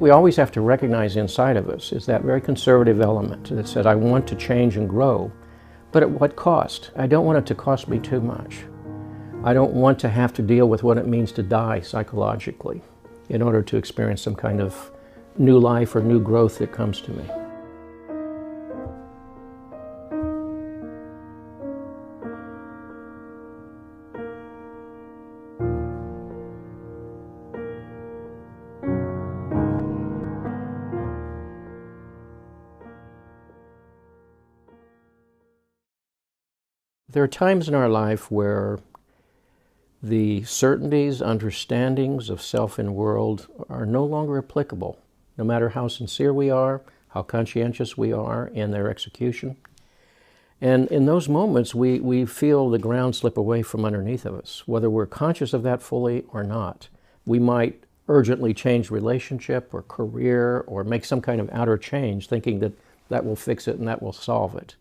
we always have to recognize inside of us is that very conservative element that says, I want to change and grow, but at what cost? I don't want it to cost me too much. I don't want to have to deal with what it means to die psychologically in order to experience some kind of new life or new growth that comes to me. There are times in our life where the certainties, understandings of self and world are no longer applicable, no matter how sincere we are, how conscientious we are in their execution. And in those moments, we feel the ground slip away from underneath of us, whether we're conscious of that fully or not. We might urgently change relationship or career or make some kind of outer change, thinking that that will fix it and that will solve it.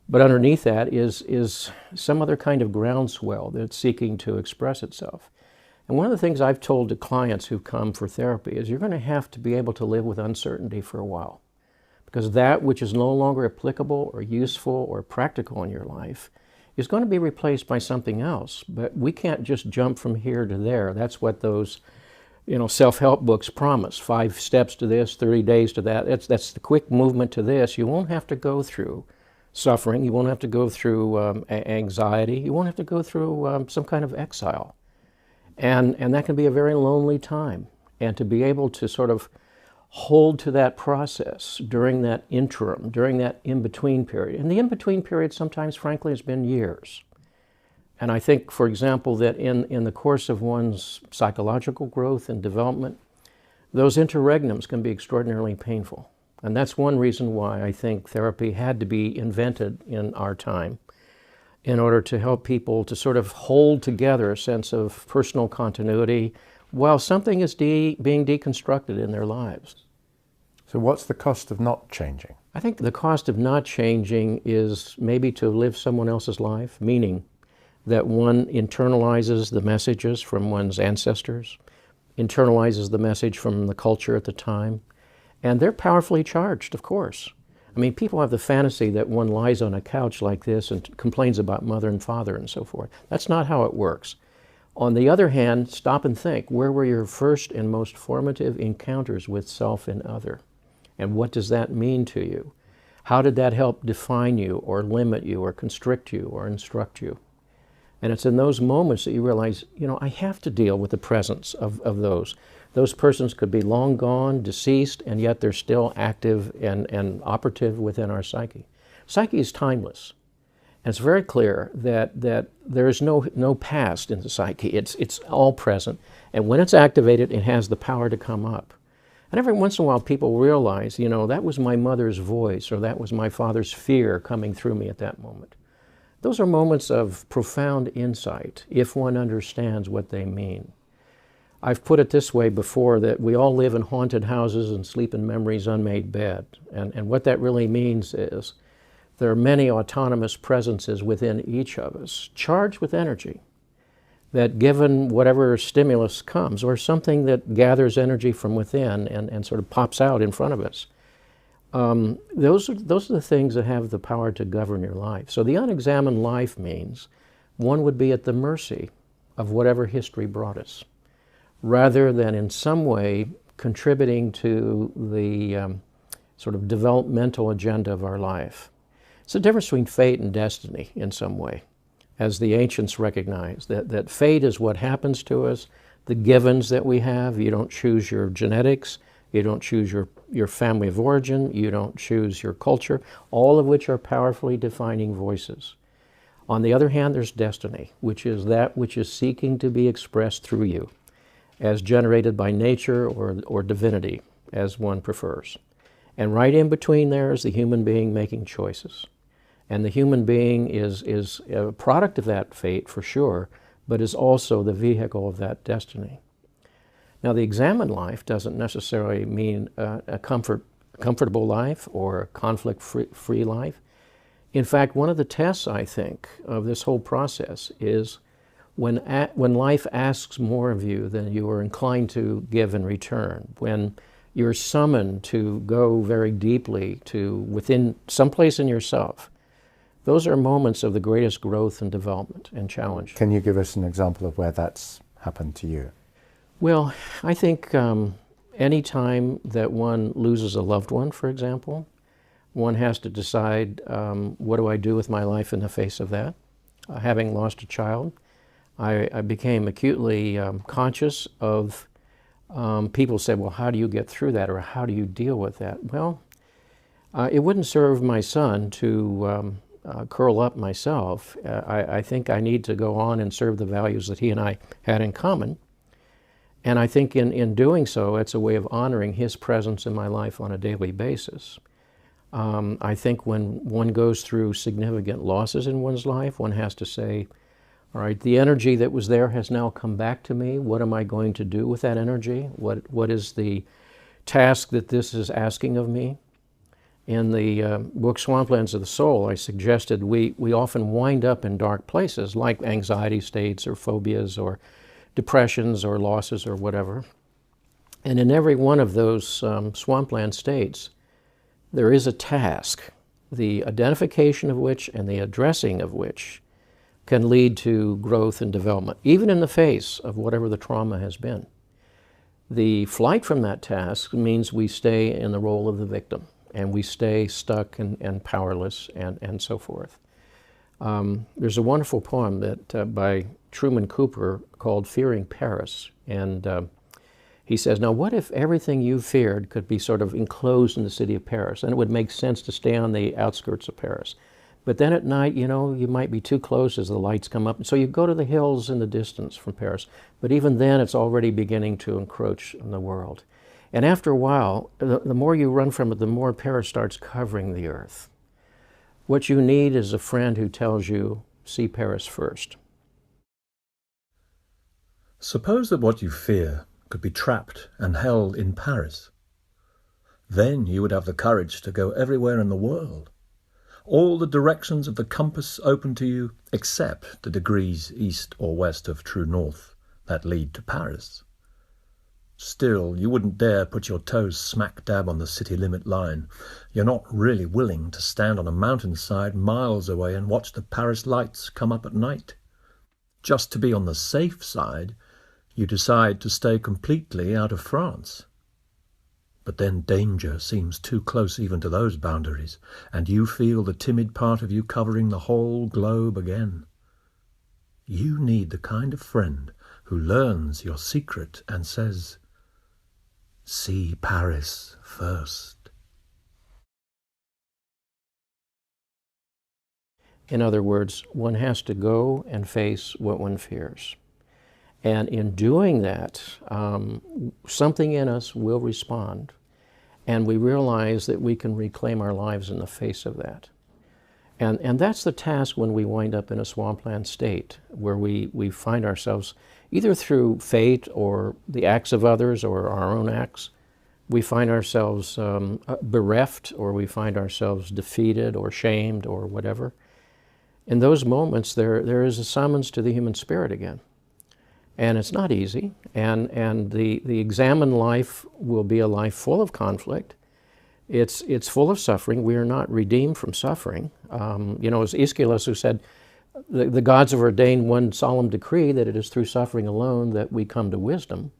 But underneath that is some other kind of groundswell that's seeking to express itself. And one of the things I've told to clients who come for therapy is you're going to have to be able to live with uncertainty for a while. Because that which is no longer applicable or useful or practical in your life is going to be replaced by something else. But we can't just jump from here to there. That's what those self-help books promise. 5 steps to this, 30 days to that. That's the quick movement to this. You won't have to go through suffering. You won't have to go through anxiety. You won't have to go through some kind of exile. And that can be a very lonely time. And to be able to sort of hold to that process during that interim, during that in-between period. And the in-between period sometimes, frankly, has been years. And I think, for example, that in the course of one's psychological growth and development, those interregnums can be extraordinarily painful. And that's one reason why I think therapy had to be invented in our time in order to help people to sort of hold together a sense of personal continuity while something is being deconstructed in their lives. So what's the cost of not changing? I think the cost of not changing is maybe to live someone else's life, meaning that one internalizes the messages from one's ancestors, internalizes the message from the culture at the time. And they're powerfully charged, of course. I mean, people have the fantasy that one lies on a couch like this and complains about mother and father and so forth. That's not how it works. On the other hand, stop and think, where were your first and most formative encounters with self and other? And what does that mean to you? How did that help define you or limit you or constrict you or instruct you? And it's in those moments that you realize, I have to deal with the presence of those. Those persons could be long gone, deceased, and yet they're still active and operative within our psyche. Psyche is timeless. And it's very clear that there is no past in the psyche. It's all present. And when it's activated, it has the power to come up. And every once in a while, people realize, that was my mother's voice, or that was my father's fear coming through me at that moment. Those are moments of profound insight, if one understands what they mean. I've put it this way before, that we all live in haunted houses and sleep in memory's unmade bed. And what that really means is there are many autonomous presences within each of us, charged with energy, that given whatever stimulus comes, or something that gathers energy from within and sort of pops out in front of us, those are the things that have the power to govern your life. So the unexamined life means one would be at the mercy of whatever history brought us, rather than in some way contributing to the sort of developmental agenda of our life. It's the difference between fate and destiny in some way, as the ancients recognized, that fate is what happens to us, the givens that we have. You don't choose your genetics, you don't choose your family of origin, you don't choose your culture, all of which are powerfully defining voices. On the other hand, there's destiny, which is that which is seeking to be expressed through you, as generated by nature or divinity, as one prefers. And right in between there is the human being making choices. And the human being is a product of that fate, for sure, but is also the vehicle of that destiny. Now, the examined life doesn't necessarily mean a comfortable life or a conflict-free life. In fact, one of the tests, I think, of this whole process is when life asks more of you than you are inclined to give in return, when You're summoned to go very deeply to within someplace in yourself. Those are moments of the greatest growth and development and challenge. Can you give us an example of where that's happened to you? Well, I think any time that one loses a loved one, for example, one has to decide, what do I do with my life in the face of that? Having lost a child, I became acutely conscious of people said, well, how do you get through that, or how do you deal with that? Well, it wouldn't serve my son to curl up myself. I think I need to go on and serve the values that he and I had in common. And I think in doing so, it's a way of honoring his presence in my life on a daily basis. I think when one goes through significant losses in one's life, one has to say, all right, the energy that was there has now come back to me. What am I going to do with that energy? What is the task that this is asking of me? In the book Swamplands of the Soul, I suggested we often wind up in dark places like anxiety states or phobias or depressions or losses or whatever. And in every one of those swampland states, there is a task, the identification of which and the addressing of which can lead to growth and development, even in the face of whatever the trauma has been. The flight from that task means we stay in the role of the victim, and we stay stuck and powerless and so forth. There's a wonderful poem that by Truman Cooper called Fearing Paris, and he says, now what if everything you feared could be sort of enclosed in the city of Paris, and it would make sense to stay on the outskirts of Paris. But then at night, you know, you might be too close as the lights come up, and so you go to the hills in the distance from Paris. But even then, it's already beginning to encroach on the world. And after a while, the more you run from it, the more Paris starts covering the earth. What you need is a friend who tells you, see Paris first. Suppose that what you fear could be trapped and held in Paris. Then you would have the courage to go everywhere in the world. All the directions of the compass open to you, except the degrees east or west of true north that lead to Paris. Still, you wouldn't dare put your toes smack dab on the city limit line. You're not really willing to stand on a mountainside miles away and watch the Paris lights come up at night. Just to be on the safe side, you decide to stay completely out of France. But then danger seems too close even to those boundaries, and you feel the timid part of you covering the whole globe again. You need the kind of friend who learns your secret and says, see Paris first. In other words, one has to go and face what one fears. And in doing that, something in us will respond, and we realize that we can reclaim our lives in the face of that. And that's the task when we wind up in a swampland state, where we find ourselves, either through fate or the acts of others or our own acts, we find ourselves bereft, or we find ourselves defeated or shamed or whatever. In those moments, there is a summons to the human spirit again. And it's not easy, and the examined life will be a life full of conflict. It's full of suffering. We are not redeemed from suffering. You know, it's Aeschylus who said, the gods have ordained one solemn decree that it is through suffering alone that we come to wisdom.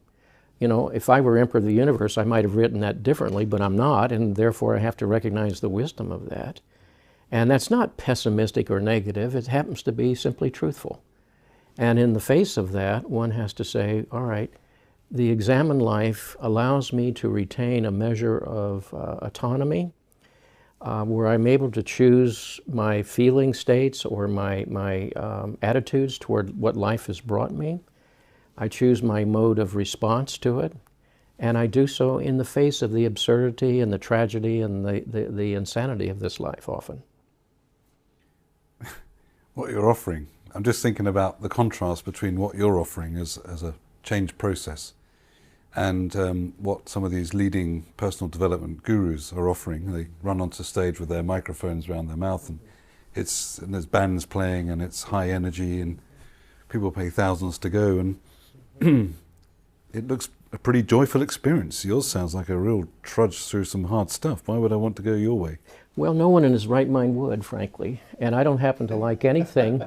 You know, if I were emperor of the universe, I might have written that differently, but I'm not, and therefore I have to recognize the wisdom of that. And that's not pessimistic or negative. It happens to be simply truthful. And in the face of that, one has to say, all right, the examined life allows me to retain a measure of autonomy, where I'm able to choose my feeling states or my attitudes toward what life has brought me. I choose my mode of response to it, and I do so in the face of the absurdity and the tragedy and the insanity of this life often. What you're offering, I'm just thinking about the contrast between what you're offering as a change process and what some of these leading personal development gurus are offering. They run onto stage with their microphones around their mouth, and there's bands playing, and it's high energy, and people pay thousands to go, and it looks a pretty joyful experience. Yours sounds like a real trudge through some hard stuff. Why would I want to go your way? Well, no one in his right mind would, frankly. And I don't happen to like anything.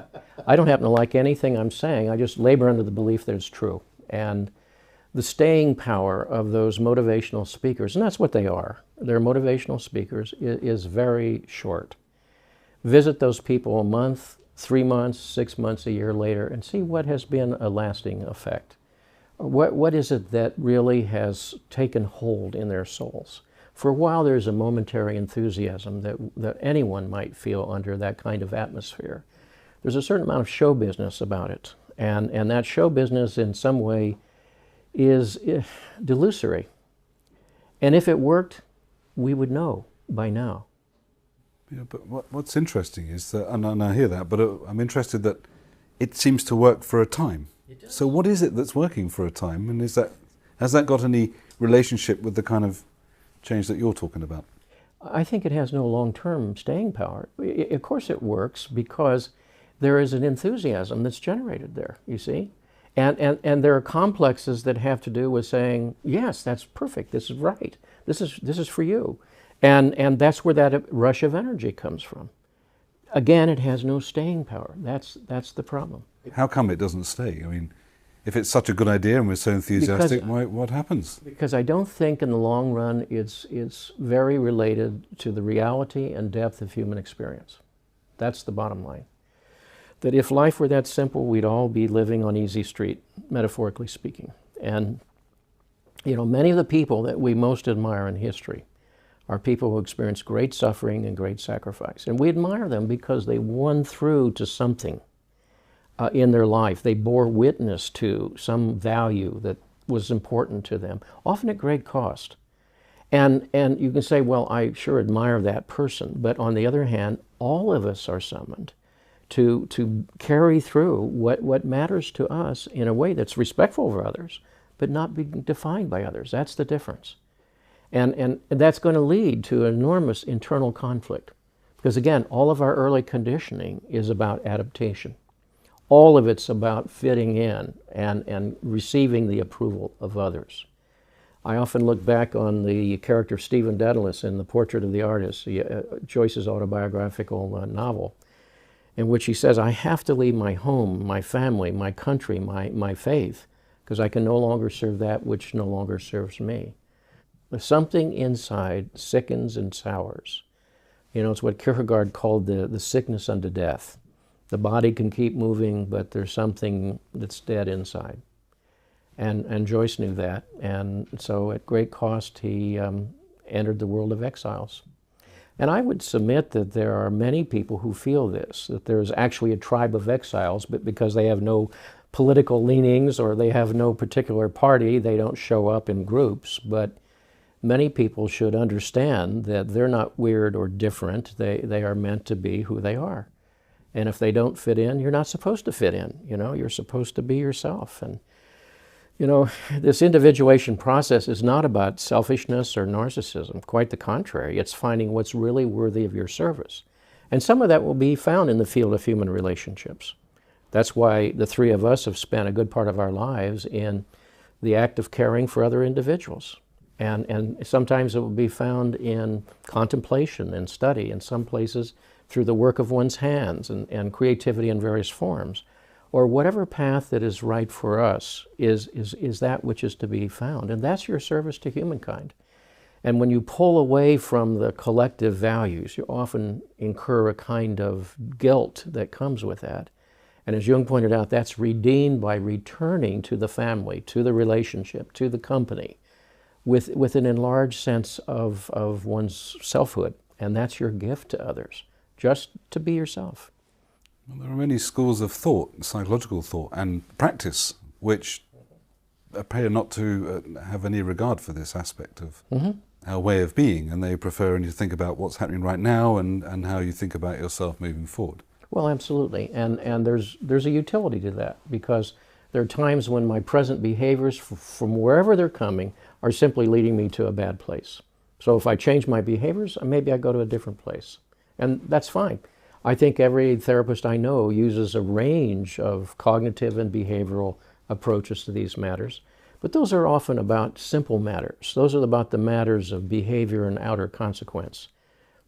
I don't happen to like anything I'm saying. I just labor under the belief that it's true. And the staying power of those motivational speakers, and that's what they are, they're motivational speakers, is very short. Visit those people a month, 3 months, 6 months, a year later, and see what has been a lasting effect. What is it that really has taken hold in their souls? For a while, there's a momentary enthusiasm that anyone might feel under that kind of atmosphere. There's a certain amount of show business about it, and that show business in some way is delusory. And if it worked, we would know by now. Yeah, but what's interesting is that, and I hear that, but I'm interested that it seems to work for a time. So what is it that's working for a time, and has that got any relationship with the kind of change that you're talking about? I think it has no long-term staying power. Of course it works because there is an enthusiasm that's generated there, you see? And there are complexes that have to do with saying, yes, that's perfect, this is right, this is for you. And that's where that rush of energy comes from. Again, it has no staying power. That's the problem. How come it doesn't stay? I mean, if it's such a good idea and we're so enthusiastic, what happens? Because I don't think in the long run it's very related to the reality and depth of human experience. That's the bottom line. That if life were that simple, we'd all be living on easy street, metaphorically speaking. And, you know, many of the people that we most admire in history are people who experience great suffering and great sacrifice. And we admire them because they won through to something in their life. They bore witness to some value that was important to them, often at great cost. And you can say, well, I sure admire that person. But on the other hand, all of us are summoned to carry through what matters to us in a way that's respectful of others, but not being defined by others. That's the difference. And that's going to lead to enormous internal conflict. Because again, all of our early conditioning is about adaptation. All of it's about fitting in and receiving the approval of others. I often look back on the character of Stephen Dedalus in The Portrait of the Artist, Joyce's autobiographical novel, in which he says, I have to leave my home, my family, my country, my faith, because I can no longer serve that which no longer serves me. Something inside sickens and sours. You know, it's what Kierkegaard called the sickness unto death. The body can keep moving, but there's something that's dead inside. And Joyce knew that, and so at great cost he entered the world of exiles. And I would submit that there are many people who feel this, that there's actually a tribe of exiles, but because they have no political leanings or they have no particular party, they don't show up in groups. But many people should understand that they're not weird or different. They are meant to be who they are. And if they don't fit in, you're not supposed to fit in. You know, you're supposed to be yourself. And you know, this individuation process is not about selfishness or narcissism. Quite the contrary. It's finding what's really worthy of your service. And some of that will be found in the field of human relationships. That's why the three of us have spent a good part of our lives in the act of caring for other individuals. And sometimes it will be found in contemplation and study, in some places through the work of one's hands and creativity in various forms. Or whatever path that is right for us is that which is to be found. And that's your service to humankind. And when you pull away from the collective values, you often incur a kind of guilt that comes with that. And as Jung pointed out, that's redeemed by returning to the family, to the relationship, to the company, with an enlarged sense of one's selfhood. And that's your gift to others, just to be yourself. Well, there are many schools of thought, psychological thought and practice, which appear not to have any regard for this aspect of our way of being, and they prefer only to think about what's happening right now and how you think about yourself moving forward. Well, absolutely, and there's a utility to that, because there are times when my present behaviors from wherever they're coming are simply leading me to a bad place. So if I change my behaviors, maybe I go to a different place, and that's fine. I think every therapist I know uses a range of cognitive and behavioral approaches to these matters. But those are often about simple matters. Those are about the matters of behavior and outer consequence.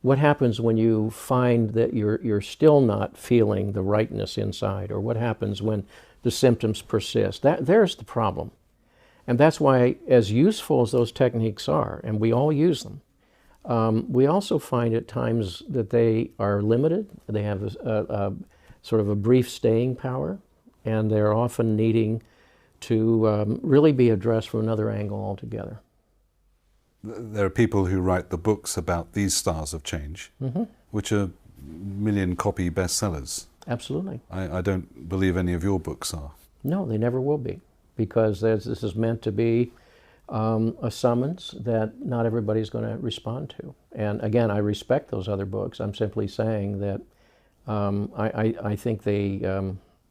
What happens when you find that you're still not feeling the rightness inside, or what happens when the symptoms persist? There's the problem. And that's why, as useful as those techniques are, and we all use them, we also find at times that they are limited. They have a sort of a brief staying power, and they're often needing to really be addressed from another angle altogether. There are people who write the books about these stars of change, which are million-copy bestsellers. Absolutely. I don't believe any of your books are. No, they never will be, because this is meant to be a summons that not everybody's going to respond to. And again, I respect those other books. I'm simply saying that I think they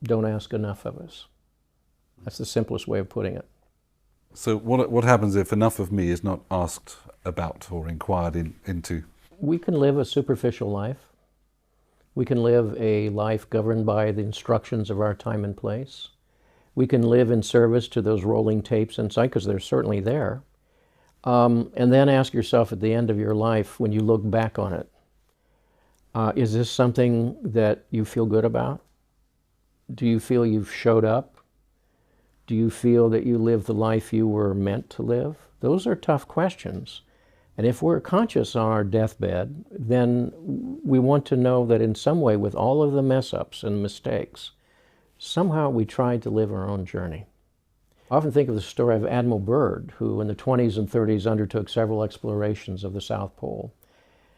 don't ask enough of us. That's the simplest way of putting it. So what happens if enough of me is not asked about or inquired into? We can live a superficial life. We can live a life governed by the instructions of our time and place. We can live in service to those rolling tapes inside, because they're certainly there. And then ask yourself at the end of your life, when you look back on it, is this something that you feel good about? Do you feel you've showed up? Do you feel that you lived the life you were meant to live? Those are tough questions. And if we're conscious on our deathbed, then we want to know that in some way, with all of the mess-ups and mistakes, somehow we tried to live our own journey. I often think of the story of Admiral Byrd, who in the 20s and 30s undertook several explorations of the South Pole.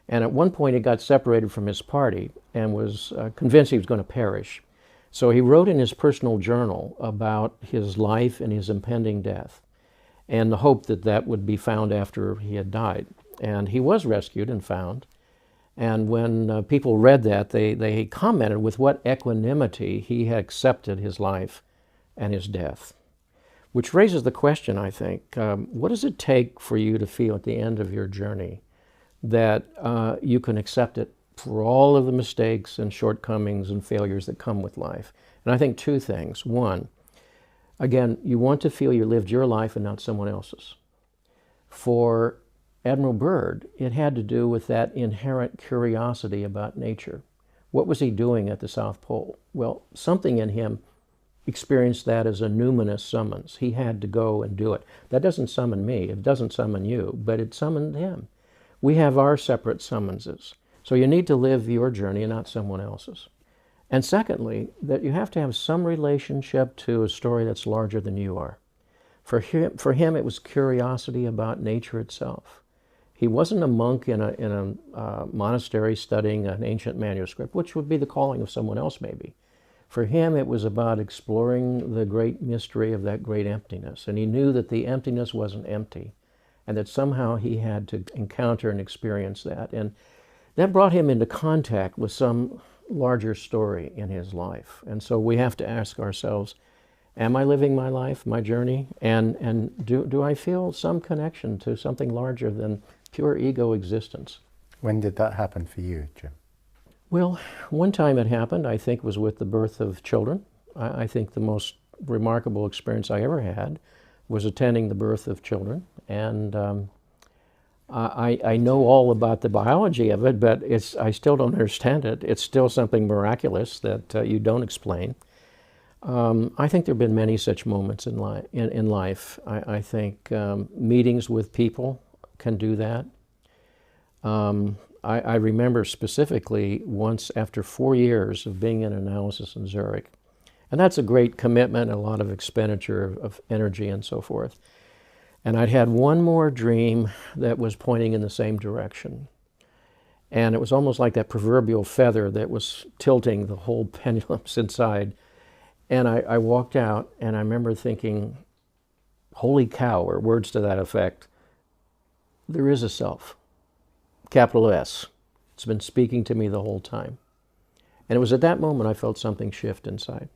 And at one point he got separated from his party and was convinced he was going to perish. So he wrote in his personal journal about his life and his impending death, and the hope that that would be found after he had died. And he was rescued and found. And when people read that, they commented with what equanimity he had accepted his life and his death. Which raises the question, I think, what does it take for you to feel at the end of your journey that you can accept it for all of the mistakes and shortcomings and failures that come with life? And I think two things. One, again, you want to feel you lived your life and not someone else's. For Admiral Byrd, it had to do with that inherent curiosity about nature. What was he doing at the South Pole? Well, something in him experienced that as a numinous summons. He had to go and do it. That doesn't summon me, it doesn't summon you, but it summoned him. We have our separate summonses. So you need to live your journey and not someone else's. And secondly, that you have to have some relationship to a story that's larger than you are. For him it was curiosity about nature itself. He wasn't a monk in a monastery studying an ancient manuscript, which would be the calling of someone else maybe. For him, it was about exploring the great mystery of that great emptiness. And he knew that the emptiness wasn't empty, and that somehow he had to encounter and experience that. And that brought him into contact with some larger story in his life. And so we have to ask ourselves, am I living my life, my journey? And do I feel some connection to something larger than pure ego existence? When did that happen for you, Jim? Well, one time it happened, I think, was with the birth of children. I think the most remarkable experience I ever had was attending the birth of children. And I know all about the biology of it, but I still don't understand it. It's still something miraculous that you don't explain. I think there have been many such moments in life. I think meetings with people can do that. I remember specifically once after 4 years of being in analysis in Zurich, and that's a great commitment and a lot of expenditure of energy and so forth. And I'd had one more dream that was pointing in the same direction. And it was almost like that proverbial feather that was tilting the whole pendulums inside. And I walked out, and I remember thinking, holy cow, or words to that effect, there is a self, capital S. It's been speaking to me the whole time. And it was at that moment I felt something shift inside.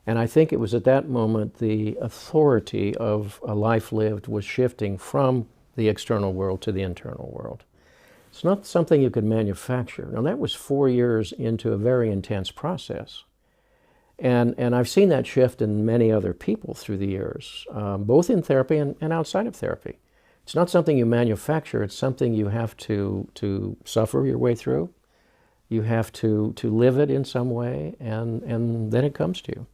And I think it was at that moment the authority of a life lived was shifting from the external world to the internal world. It's not something you could manufacture. Now that was 4 years into a very intense process. And I've seen that shift in many other people through the years, both in therapy and outside of therapy. It's not something you manufacture, it's something you have to suffer your way through. You have to live it in some way, and then it comes to you.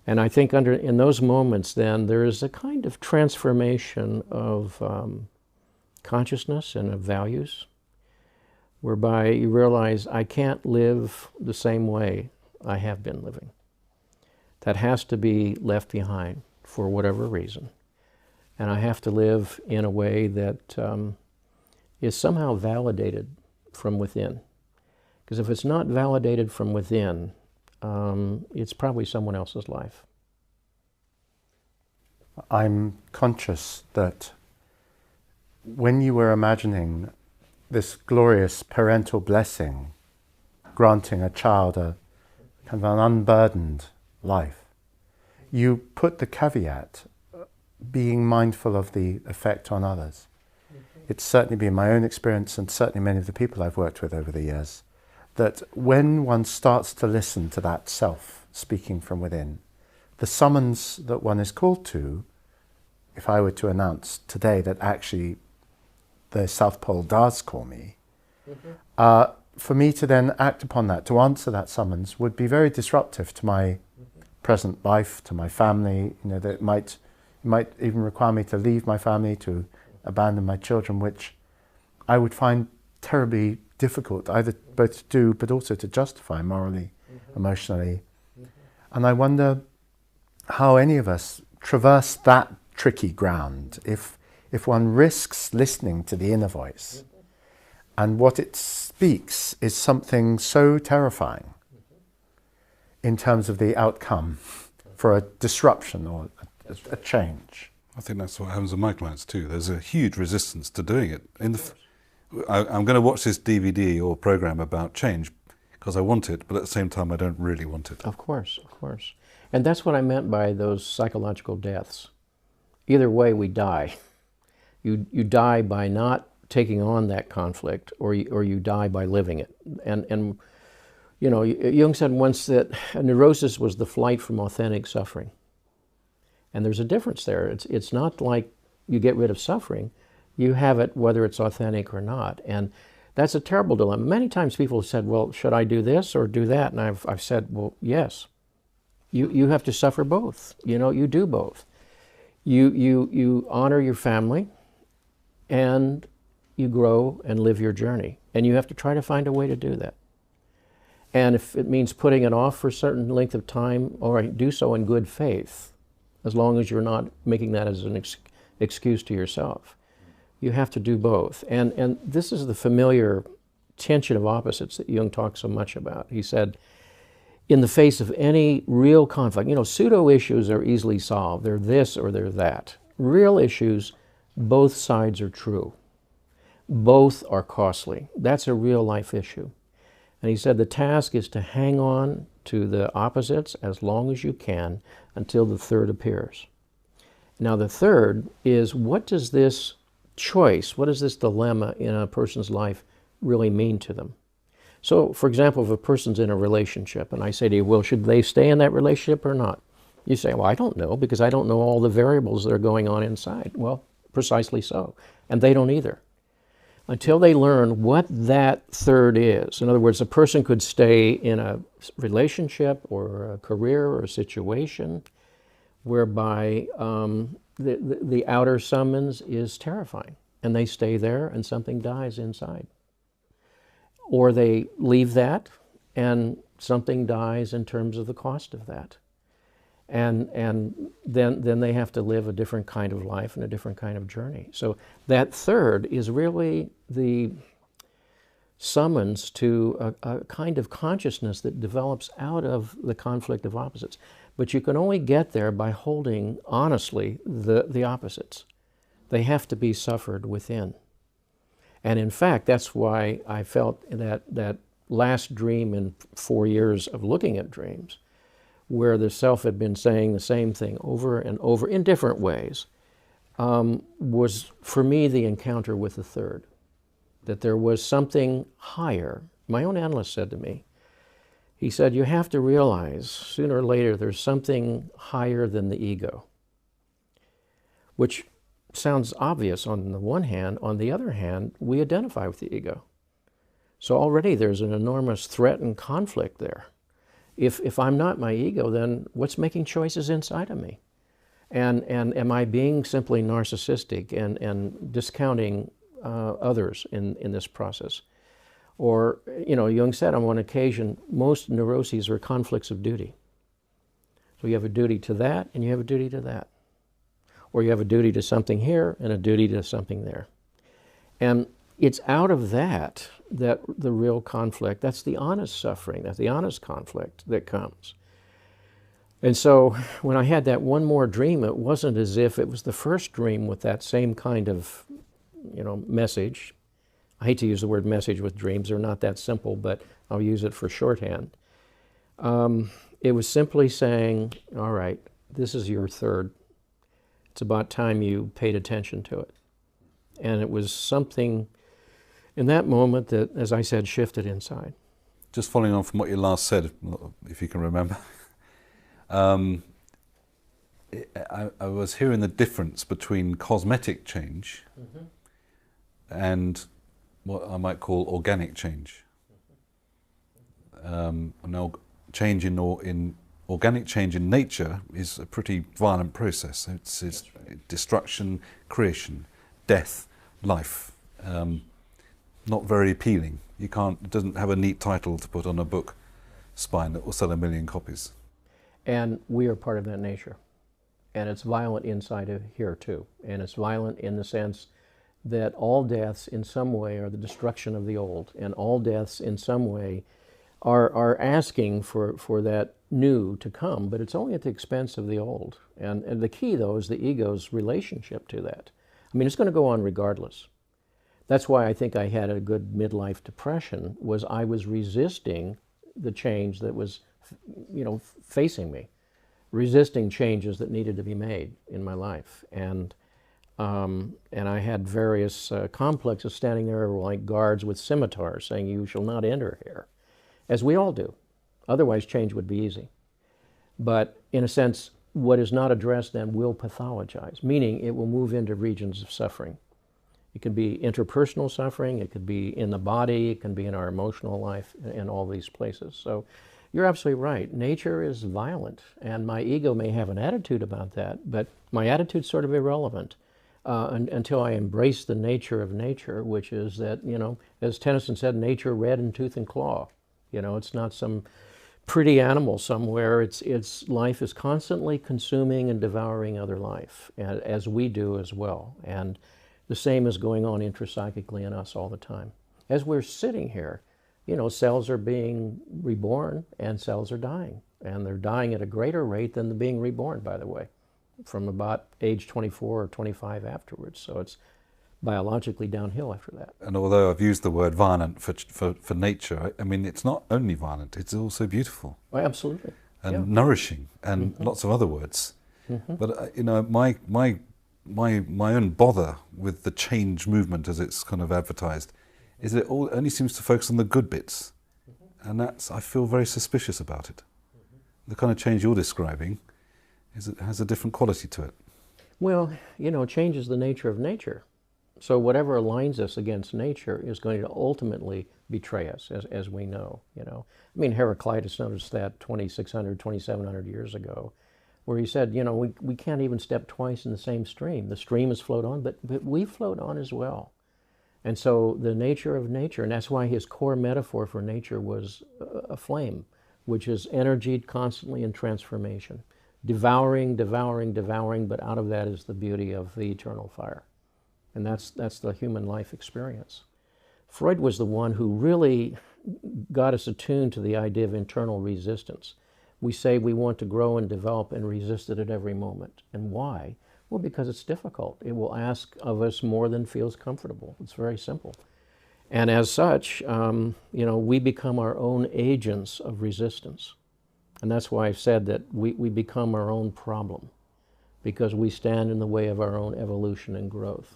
And I think in those moments then there is a kind of transformation of consciousness and of values, whereby you realize I can't live the same way I have been living. That has to be left behind for whatever reason. And I have to live in a way that is somehow validated from within. Because if it's not validated from within, it's probably someone else's life. I'm conscious that when you were imagining this glorious parental blessing, granting a child a kind of an unburdened life, you put the caveat, being mindful of the effect on others. It's certainly been my own experience, and certainly many of the people I've worked with over the years, that when one starts to listen to that self speaking from within, the summons that one is called to, if I were to announce today that actually the South Pole does call me, for me to then act upon that, to answer that summons, would be very disruptive to my present life, to my family. You know, that it might even require me to leave my family, to abandon my children, which I would find terribly difficult, either both to do but also to justify morally, emotionally. And I wonder how any of us traverse that tricky ground if one risks listening to the inner voice and what it speaks is something so terrifying in terms of the outcome for a disruption or a change. I think that's what happens with my clients too. There's a huge resistance to doing it. I'm going to watch this DVD or program about change because I want it, but at the same time I don't really want it. Of course, of course. And that's what I meant by those psychological deaths. Either way, we die. You die by not taking on that conflict, or you die by living it. And you know, Jung said once that a neurosis was the flight from authentic suffering. And there's a difference there. It's not like you get rid of suffering. You have it whether it's authentic or not. And that's a terrible dilemma. Many times people have said, well, should I do this or do that? And I've said, well, yes. You have to suffer both. You know, you do both. You honor your family, and you grow and live your journey. And you have to try to find a way to do that. And if it means putting it off for a certain length of time, all right, do so in good faith, as long as you're not making that as an excuse to yourself. You have to do both. And this is the familiar tension of opposites that Jung talks so much about. He said, in the face of any real conflict, you know, pseudo issues are easily solved. They're this or they're that. Real issues, both sides are true. Both are costly. That's a real life issue. And he said the task is to hang on to the opposites as long as you can until the third appears. Now the third is, what does this choice, what does this dilemma in a person's life really mean to them? So, for example, if a person's in a relationship and I say to you, well, should they stay in that relationship or not? You say, well, I don't know, because I don't know all the variables that are going on inside. Well, precisely so. And they don't either. Until they learn what that third is. In other words, a person could stay in a relationship or a career or a situation whereby the outer summons is terrifying, and they stay there and something dies inside. Or they leave that and something dies in terms of the cost of that. And then they have to live a different kind of life and a different kind of journey. So that third is really the summons to a kind of consciousness that develops out of the conflict of opposites. But you can only get there by holding honestly the opposites. They have to be suffered within. And in fact, that's why I felt that last dream in 4 years of looking at dreams, where the self had been saying the same thing over and over in different ways, was for me the encounter with the third. That there was something higher. My own analyst said to me, He said, you have to realize sooner or later there's something higher than the ego, which sounds obvious on the one hand. On the other hand, we identify with the ego. So already there's an enormous threat and conflict there. If I'm not my ego, then what's making choices inside of me? And am I being simply narcissistic and discounting others in this process? Or, you know, Jung said on one occasion, most neuroses are conflicts of duty. So you have a duty to that and you have a duty to that. Or you have a duty to something here and a duty to something there. And it's out of that that the real conflict, that's the honest suffering, that's the honest conflict that comes. And so when I had that one more dream, it wasn't as if it was the first dream with that same kind of, you know, message. I hate to use the word message with dreams, they're not that simple, but I'll use it for shorthand. It was simply saying, all right, this is your third. It's about time you paid attention to it. And it was something in that moment that, as I said, shifted inside. Just following on from what you last said, if you can remember, I was hearing the difference between cosmetic change and what I might call organic change. Now, change in organic change in nature is a pretty violent process. It's destruction, creation, death, life. Not very appealing. It doesn't have a neat title to put on a book spine that will sell 1 million copies. And we are part of that nature. And it's violent inside of here too. And it's violent in the sense that all deaths in some way are the destruction of the old. And all deaths in some way are asking for that new to come, but it's only at the expense of the old. And the key though is the ego's relationship to that. I mean, it's going to go on regardless. That's why I think I had a good midlife depression, was I was resisting the change that was, you know, facing me, resisting changes that needed to be made in my life. And I had various complexes standing there like guards with scimitars saying, you shall not enter here, as we all do. Otherwise, change would be easy. But in a sense, what is not addressed then will pathologize, meaning it will move into regions of suffering. It could be interpersonal suffering, it could be in the body, it can be in our emotional life, in all these places. So you're absolutely right. Nature is violent, and my ego may have an attitude about that, but my attitude's sort of irrelevant until I embrace the nature of nature, which is that, you know, as Tennyson said, nature red in tooth and claw. You know, it's not some pretty animal somewhere. Its life is constantly consuming and devouring other life, as we do as well. And the same is going on intrapsychically in us all the time. As we're sitting here, you know, cells are being reborn and cells are dying. And they're dying at a greater rate than being reborn, by the way, from about age 24 or 25 afterwards. So it's biologically downhill after that. And although I've used the word violent for nature, I mean, it's not only violent, it's also beautiful. Oh, absolutely. And nourishing, and lots of other words. But, you know, my own bother with the change movement as it's kind of advertised is that it only seems to focus on the good bits. And I feel very suspicious about it. The kind of change you're describing has a different quality to it. Well, you know, change is the nature of nature. So whatever aligns us against nature is going to ultimately betray us, as we know, you know. I mean, Heraclitus noticed that 2,600, 2,700 years ago, where he said, you know, we can't even step twice in the same stream. The stream has flowed on, but we float on as well. And so the nature of nature, and that's why his core metaphor for nature was a flame, which is energy constantly in transformation, devouring, devouring, devouring, but out of that is the beauty of the eternal fire. And that's the human life experience. Freud was the one who really got us attuned to the idea of internal resistance. We say we want to grow and develop and resist it at every moment. And why? Well, because it's difficult. It will ask of us more than feels comfortable. It's very simple. And as such, you know, we become our own agents of resistance. And that's why I've said that we become our own problem, because we stand in the way of our own evolution and growth.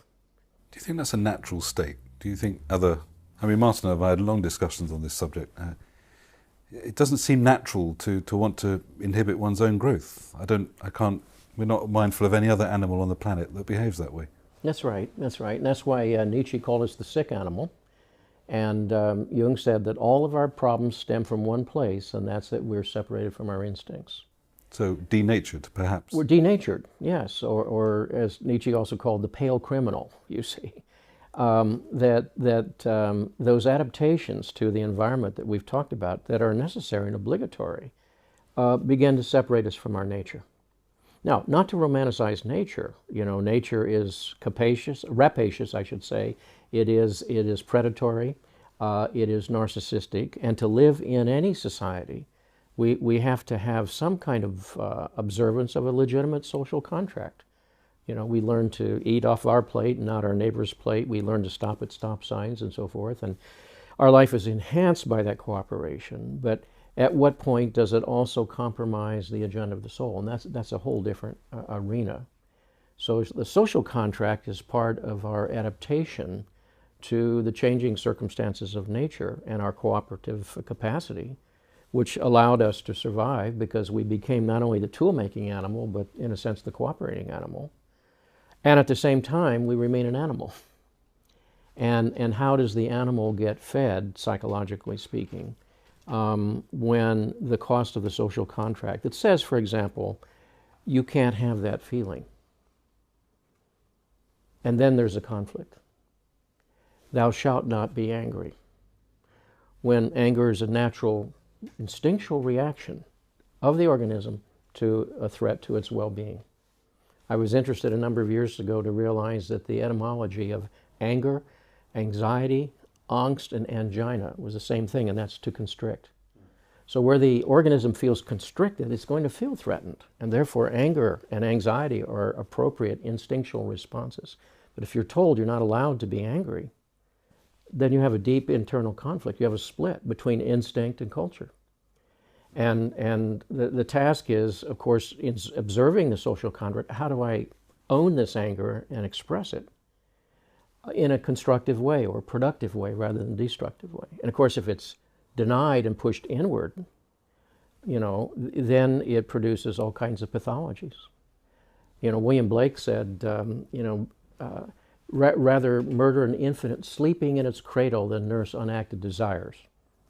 Do you think that's a natural state? Do you think Martin and I have had long discussions on this subject. it doesn't seem natural to want to inhibit one's own growth. We're not mindful of any other animal on the planet that behaves that way. That's right, that's right. And that's why Nietzsche called us the sick animal. And Jung said that all of our problems stem from one place, and that's that we're separated from our instincts. So denatured, perhaps. We're denatured, yes, or as Nietzsche also called the pale criminal, you see. Those adaptations to the environment that we've talked about that are necessary and obligatory begin to separate us from our nature. Now, not to romanticize nature. You know, nature is rapacious, I should say. It is predatory. It is narcissistic. And to live in any society, we have to have some kind of observance of a legitimate social contract. You know, we learn to eat off our plate and not our neighbor's plate. We learn to stop at stop signs and so forth. And our life is enhanced by that cooperation. But at what point does it also compromise the agenda of the soul? And that's a whole different arena. So the social contract is part of our adaptation to the changing circumstances of nature and our cooperative capacity, which allowed us to survive because we became not only the tool-making animal, but in a sense the cooperating animal. And at the same time, we remain an animal. And how does the animal get fed, psychologically speaking, when the cost of the social contract, it says, for example, you can't have that feeling. And then there's a conflict. Thou shalt not be angry. When anger is a natural, instinctual reaction of the organism to a threat to its well-being. I was interested a number of years ago to realize that the etymology of anger, anxiety, angst, and angina was the same thing, and that's to constrict. So where the organism feels constricted, it's going to feel threatened, and therefore anger and anxiety are appropriate instinctual responses. But if you're told you're not allowed to be angry, then you have a deep internal conflict. You have a split between instinct and culture. And the task is, of course, in observing the social contract, how do I own this anger and express it in a constructive way or productive way rather than destructive way? And of course, if it's denied and pushed inward, you know, then it produces all kinds of pathologies. You know, William Blake said, rather murder an infant sleeping in its cradle than nurse unacted desires.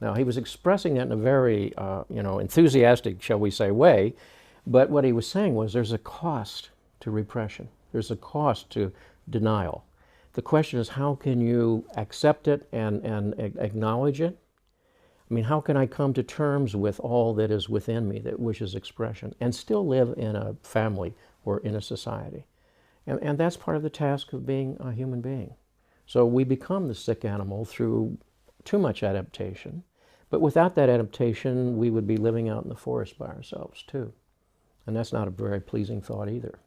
Now, he was expressing that in a very, enthusiastic, shall we say, way, but what he was saying was there's a cost to repression. There's a cost to denial. The question is, how can you accept it and acknowledge it? I mean, how can I come to terms with all that is within me that wishes expression and still live in a family or in a society? And that's part of the task of being a human being. So we become the sick animal through too much adaptation. But without that adaptation, we would be living out in the forest by ourselves too. And that's not a very pleasing thought either.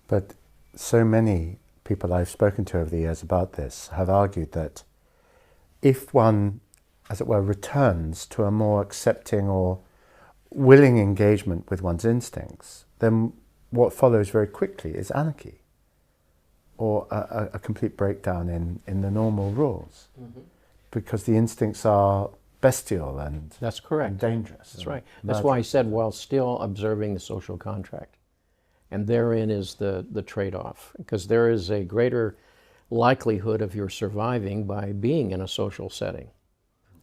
But so many people I've spoken to over the years about this have argued that if one, as it were, returns to a more accepting or willing engagement with one's instincts, then what follows very quickly is anarchy or a complete breakdown in the normal rules. Mm-hmm. Because the instincts are bestial and that's correct. And dangerous. That's right. That's why I said while still observing the social contract. And therein is the trade-off, because there is a greater likelihood of your surviving by being in a social setting.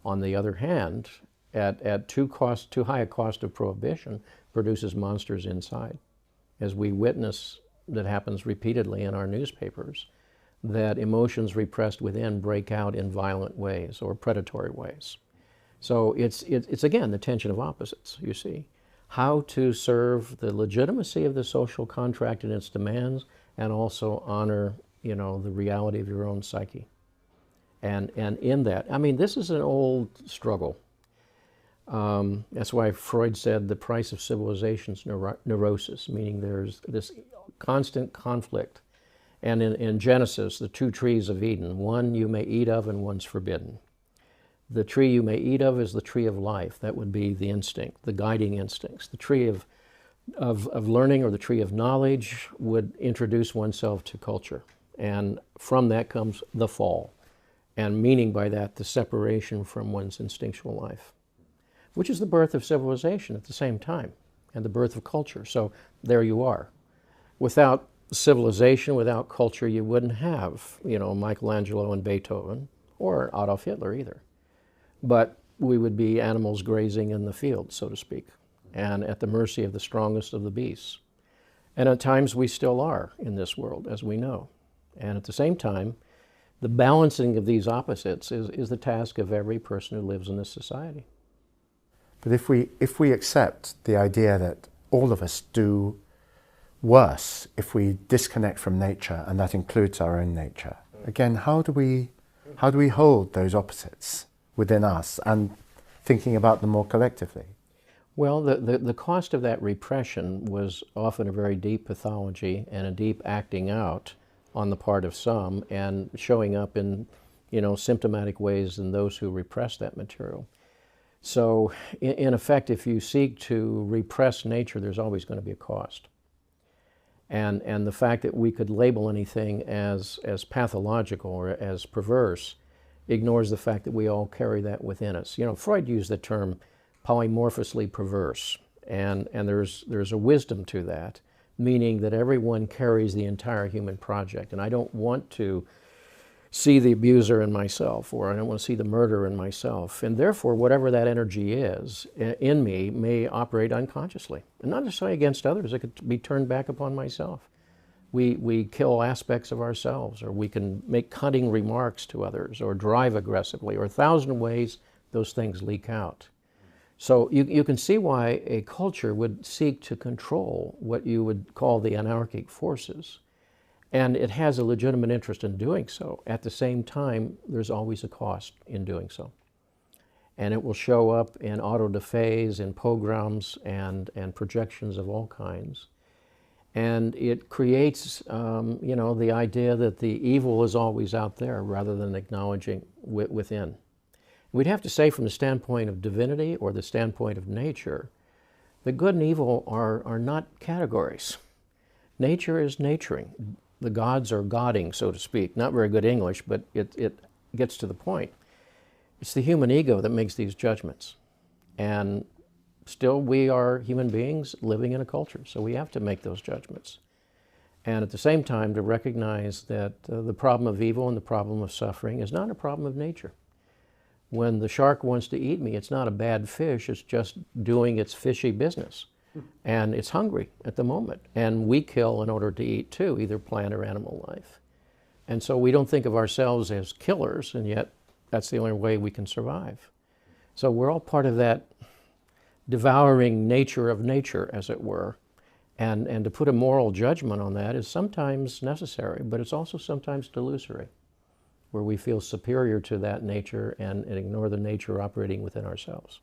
On the other hand, at too high a cost of prohibition produces monsters inside. As we witness, that happens repeatedly in our newspapers, that emotions repressed within break out in violent ways or predatory ways. So it's again the tension of opposites, you see. How to serve the legitimacy of the social contract and its demands, and also honor, the reality of your own psyche. And in that, I mean, this is an old struggle. That's why Freud said the price of civilization is neurosis, meaning there's this constant conflict. And in Genesis, the two trees of Eden, one you may eat of and one's forbidden. The tree you may eat of is the tree of life. That would be the instinct, the guiding instincts. The tree of learning or the tree of knowledge would introduce oneself to culture. And from that comes the fall. And meaning by that, the separation from one's instinctual life. which is the birth of civilization at the same time, and the birth of culture. So there you are. Without civilization, without culture, you wouldn't have, Michelangelo and Beethoven, or Adolf Hitler either. But we would be animals grazing in the field, so to speak, and at the mercy of the strongest of the beasts. And at times we still are in this world, as we know. And at the same time, the balancing of these opposites is the task of every person who lives in this society. But if we accept the idea that all of us do worse if we disconnect from nature, and that includes our own nature, again, how do we hold those opposites within us and thinking about them more collectively? Well, the cost of that repression was often a very deep pathology and a deep acting out on the part of some, and showing up in, symptomatic ways in those who repress that material. So, in effect, if you seek to repress nature, there's always going to be a cost. And the fact that we could label anything as pathological or as perverse ignores the fact that we all carry that within us. Freud used the term polymorphously perverse, and there's a wisdom to that, meaning that everyone carries the entire human project. And I don't want to see the abuser in myself, or I don't want to see the murderer in myself. And therefore, whatever that energy is in me may operate unconsciously, and not necessarily against others. It could be turned back upon myself. We kill aspects of ourselves, or we can make cutting remarks to others, or drive aggressively, or 1,000 ways those things leak out. So you can see why a culture would seek to control what you would call the anarchic forces. And it has a legitimate interest in doing so. At the same time, there's always a cost in doing so. And it will show up in auto-da-fés, in pogroms, and projections of all kinds. And it creates, the idea that the evil is always out there rather than acknowledging within. We'd have to say, from the standpoint of divinity or the standpoint of nature, the good and evil are not categories. Nature is naturing. The gods are godding, so to speak. Not very good English, but it gets to the point. It's the human ego that makes these judgments. And still, we are human beings living in a culture, so we have to make those judgments. And at the same time, to recognize that the problem of evil and the problem of suffering is not a problem of nature. When the shark wants to eat me, it's not a bad fish, it's just doing its fishy business. And it's hungry at the moment. And we kill in order to eat too, either plant or animal life. And so we don't think of ourselves as killers, and yet that's the only way we can survive. So we're all part of that devouring nature of nature, as it were. And to put a moral judgment on that is sometimes necessary, but it's also sometimes delusory, where we feel superior to that nature and ignore the nature operating within ourselves.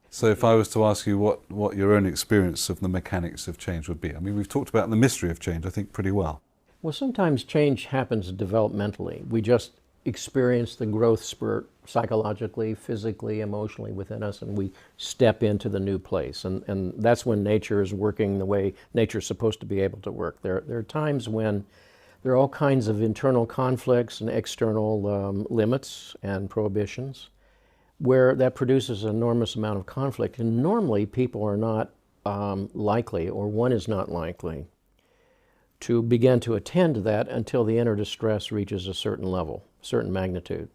So if I was to ask you what your own experience of the mechanics of change would be, I mean, we've talked about the mystery of change, I think, pretty well. Well, sometimes change happens developmentally. We just experience the growth spurt psychologically, physically, emotionally within us, and we step into the new place. And that's when nature is working the way nature's supposed to be able to work. There are times when there are all kinds of internal conflicts and external limits and prohibitions, where that produces an enormous amount of conflict. And normally people are not likely, or one is not likely, to begin to attend to that until the inner distress reaches a certain level, certain magnitude.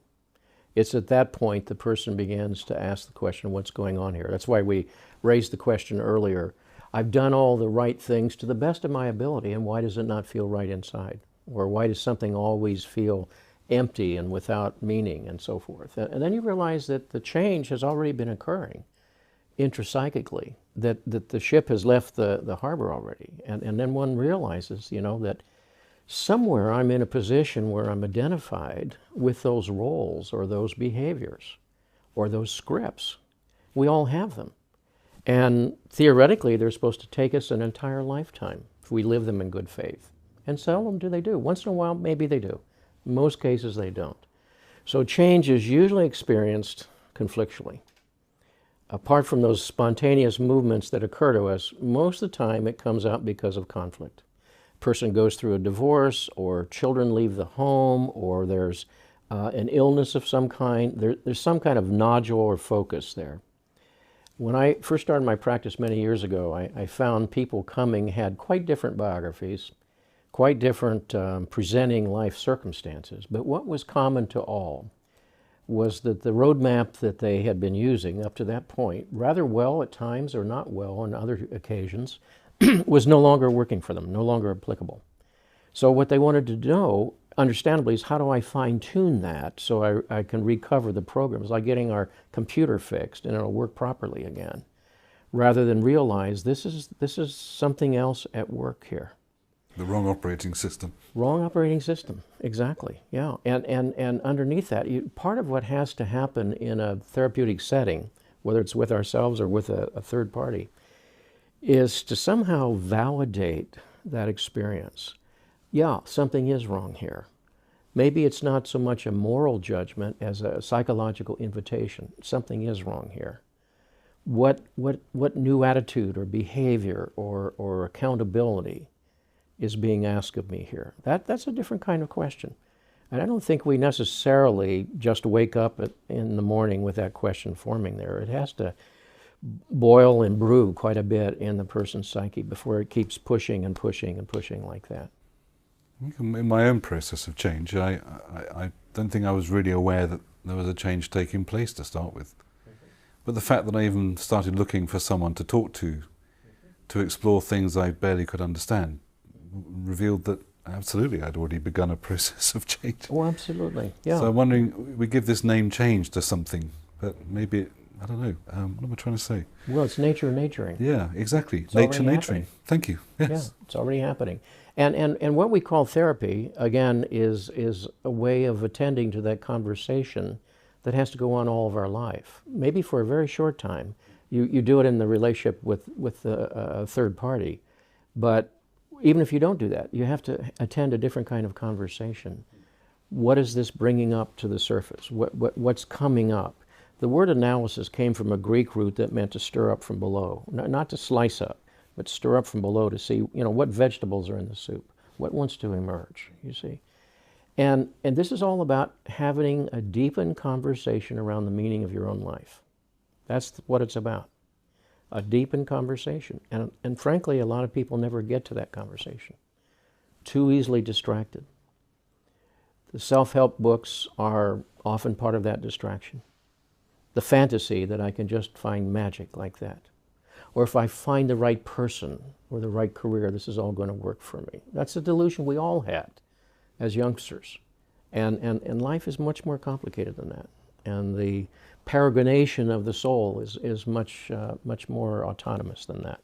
It's at that point the person begins to ask the question, what's going on here? That's why we raised the question earlier. I've done all the right things to the best of my ability, and why does it not feel right inside? Or why does something always feel empty and without meaning, and so forth? And then you realize that the change has already been occurring intrapsychically, that the ship has left the harbor already. And then one realizes, that somewhere I'm in a position where I'm identified with those roles or those behaviors or those scripts. We all have them. And theoretically, they're supposed to take us an entire lifetime if we live them in good faith. And seldom do they do. Once in a while, maybe they do. In most cases, they don't. So change is usually experienced conflictually. Apart from those spontaneous movements that occur to us, most of the time it comes out because of conflict. A person goes through a divorce, or children leave the home, or there's an illness of some kind. There's some kind of nodule or focus there. When I first started my practice many years ago, I found people coming had quite different biographies, quite different presenting life circumstances. But what was common to all was that the roadmap that they had been using up to that point, rather well at times or not well on other occasions, was no longer working for them, no longer applicable. So what they wanted to know, understandably, is how do I fine-tune that so I can recover the program? It's like getting our computer fixed and it'll work properly again, rather than realize this is something else at work here. The wrong operating system. Wrong operating system, exactly, yeah. And underneath that, part of what has to happen in a therapeutic setting, whether it's with ourselves or with a third party, is to somehow validate that experience. Yeah, something is wrong here. Maybe it's not so much a moral judgment as a psychological invitation. Something is wrong here. What new attitude or behavior or accountability is being asked of me here? That's a different kind of question. And I don't think we necessarily just wake up in the morning with that question forming there. It has to boil and brew quite a bit in the person's psyche before it keeps pushing and pushing and pushing like that. In my own process of change, I don't think I was really aware that there was a change taking place to start with. But the fact that I even started looking for someone to talk to explore things I barely could understand, revealed that absolutely I'd already begun a process of change. Oh, absolutely, yeah. So I'm wondering, we give this name change to something, but maybe, I don't know, what am I trying to say? Well, it's nature naturing. Yeah, exactly. It's Nature already naturing. happening. Thank you. Yes. Yeah, it's already happening. And what we call therapy, again, is a way of attending to that conversation that has to go on all of our life, maybe for a very short time. You do it in the relationship with a third party, but even if you don't do that, you have to attend a different kind of conversation. What is this bringing up to the surface? What's coming up? The word analysis came from a Greek root that meant to stir up from below, not to slice up, but stir up from below to see, what vegetables are in the soup, what wants to emerge, you see. And this is all about having a deepened conversation around the meaning of your own life. That's what it's about, a deepened conversation. And frankly, a lot of people never get to that conversation, too easily distracted. The self-help books are often part of that distraction. The fantasy that I can just find magic like that. Or if I find the right person or the right career, this is all going to work for me. That's a delusion we all had as youngsters. And life is much more complicated than that. And the peregrination of the soul is much more autonomous than that.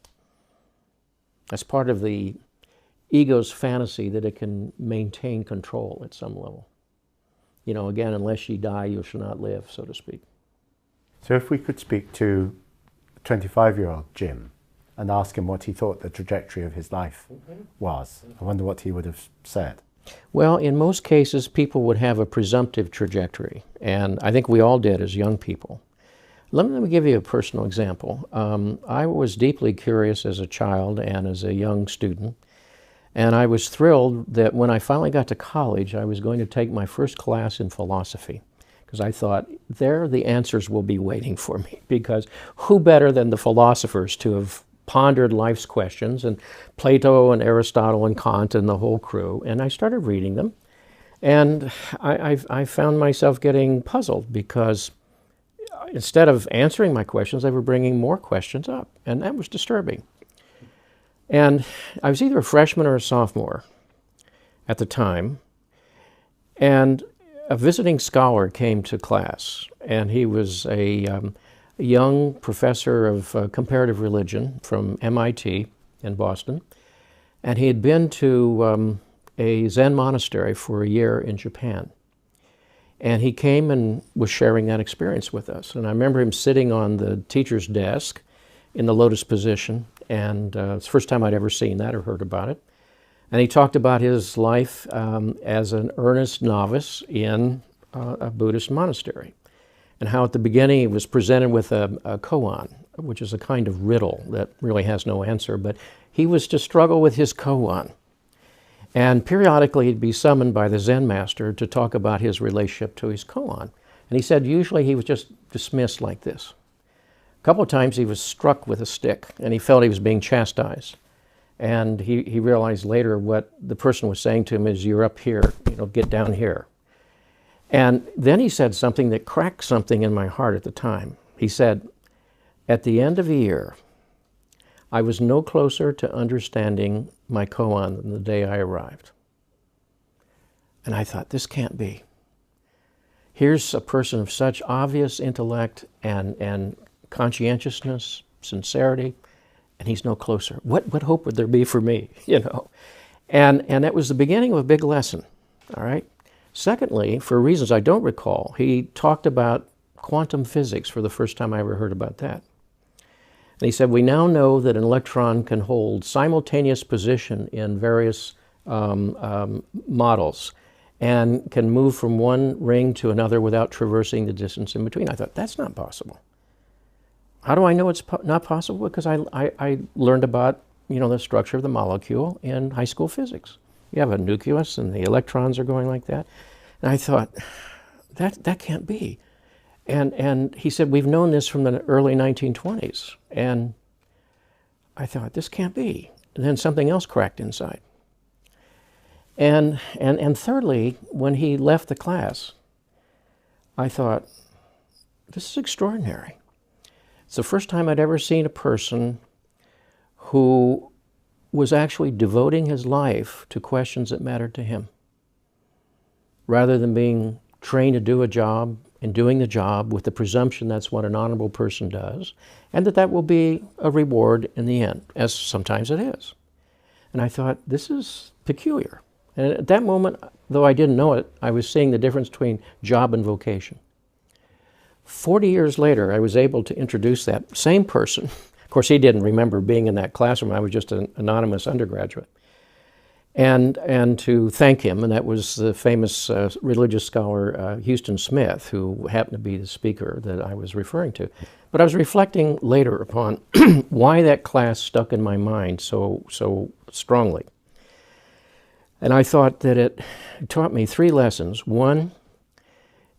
That's part of the ego's fantasy that it can maintain control at some level. Again, unless ye die, you shall not live, so to speak. So if we could speak to 25-year-old Jim and ask him what he thought the trajectory of his life was, I wonder what he would have said. Well, in most cases, people would have a presumptive trajectory, and I think we all did as young people. Let me give you a personal example. I was deeply curious as a child and as a young student, and I was thrilled that when I finally got to college, I was going to take my first class in philosophy. Because I thought, there the answers will be waiting for me, because who better than the philosophers to have pondered life's questions, and Plato and Aristotle and Kant and the whole crew. And I started reading them, and I found myself getting puzzled, because instead of answering my questions, they were bringing more questions up, and that was disturbing. And I was either a freshman or a sophomore at the time, and a visiting scholar came to class, and he was a young professor of comparative religion from MIT in Boston, and he had been to a Zen monastery for a year in Japan. And he came and was sharing that experience with us. And I remember him sitting on the teacher's desk in the lotus position, and it's the first time I'd ever seen that or heard about it. And he talked about his life as an earnest novice in a Buddhist monastery, and how at the beginning he was presented with a koan, which is a kind of riddle that really has no answer, but he was to struggle with his koan. And periodically he'd be summoned by the Zen master to talk about his relationship to his koan. And he said usually he was just dismissed like this. A couple of times he was struck with a stick, and he felt he was being chastised. And he realized later what the person was saying to him is, "You're up here, get down here." And then he said something that cracked something in my heart at the time. He said, "At the end of a year, I was no closer to understanding my koan than the day I arrived." And I thought, this can't be. Here's a person of such obvious intellect and conscientiousness, sincerity, and he's no closer. What hope would there be for me, And that was the beginning of a big lesson, all right? Secondly, for reasons I don't recall, he talked about quantum physics for the first time I ever heard about that. And he said, we now know that an electron can hold simultaneous position in various models and can move from one ring to another without traversing the distance in between. I thought, that's not possible. How do I know it's not possible? Because I learned about the structure of the molecule in high school physics. You have a nucleus and the electrons are going like that. And I thought, that can't be. And he said, we've known this from the early 1920s. And I thought, this can't be. And then something else cracked inside. And thirdly, when he left the class, I thought, this is extraordinary. It's the first time I'd ever seen a person who was actually devoting his life to questions that mattered to him, rather than being trained to do a job and doing the job with the presumption that's what an honorable person does, and that will be a reward in the end, as sometimes it is. And I thought, this is peculiar. And at that moment, though I didn't know it, I was seeing the difference between job and vocation. 40 years later, I was able to introduce that same person. Of course, he didn't remember being in that classroom. I was just an anonymous undergraduate. And to thank him, and that was the famous religious scholar Houston Smith, who happened to be the speaker that I was referring to. But I was reflecting later upon why that class stuck in my mind so strongly. And I thought that it taught me three lessons. One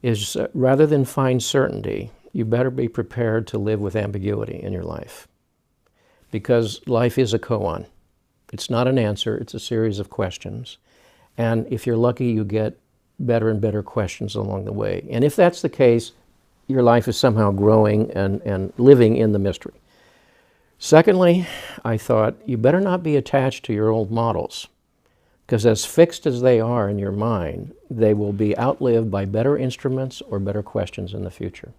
is rather than find certainty, you better be prepared to live with ambiguity in your life. Because life is a koan. It's not an answer, it's a series of questions. And if you're lucky, you get better and better questions along the way. And if that's the case, your life is somehow growing and living in the mystery. Secondly, I thought, you better not be attached to your old models, because as fixed as they are in your mind, they will be outlived by better instruments or better questions in the future.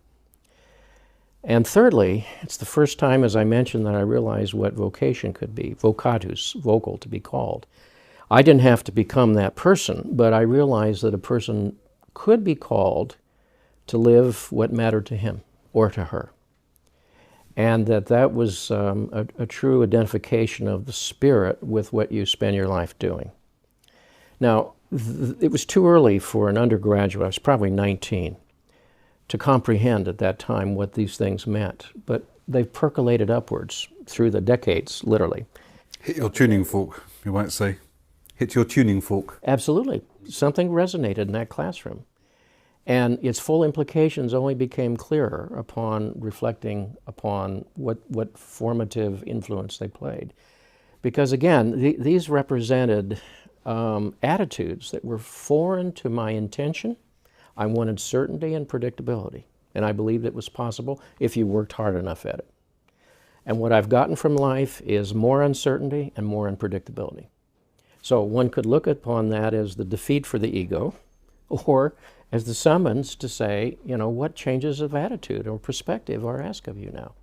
And thirdly, it's the first time, as I mentioned, that I realized what vocation could be, vocatus, vocal, to be called. I didn't have to become that person, but I realized that a person could be called to live what mattered to him or to her. And that was a true identification of the spirit with what you spend your life doing. Now, it was too early for an undergraduate, I was probably 19, to comprehend at that time what these things meant. But they've percolated upwards through the decades, literally. Hit your tuning fork, you might say. Hit your tuning fork. Absolutely. Something resonated in that classroom. And its full implications only became clearer upon reflecting upon what formative influence they played. Because again, these represented attitudes that were foreign to my intention. I wanted certainty and predictability, and I believed it was possible if you worked hard enough at it. And what I've gotten from life is more uncertainty and more unpredictability. So one could look upon that as the defeat for the ego, or as the summons to say, what changes of attitude or perspective are asked of you now?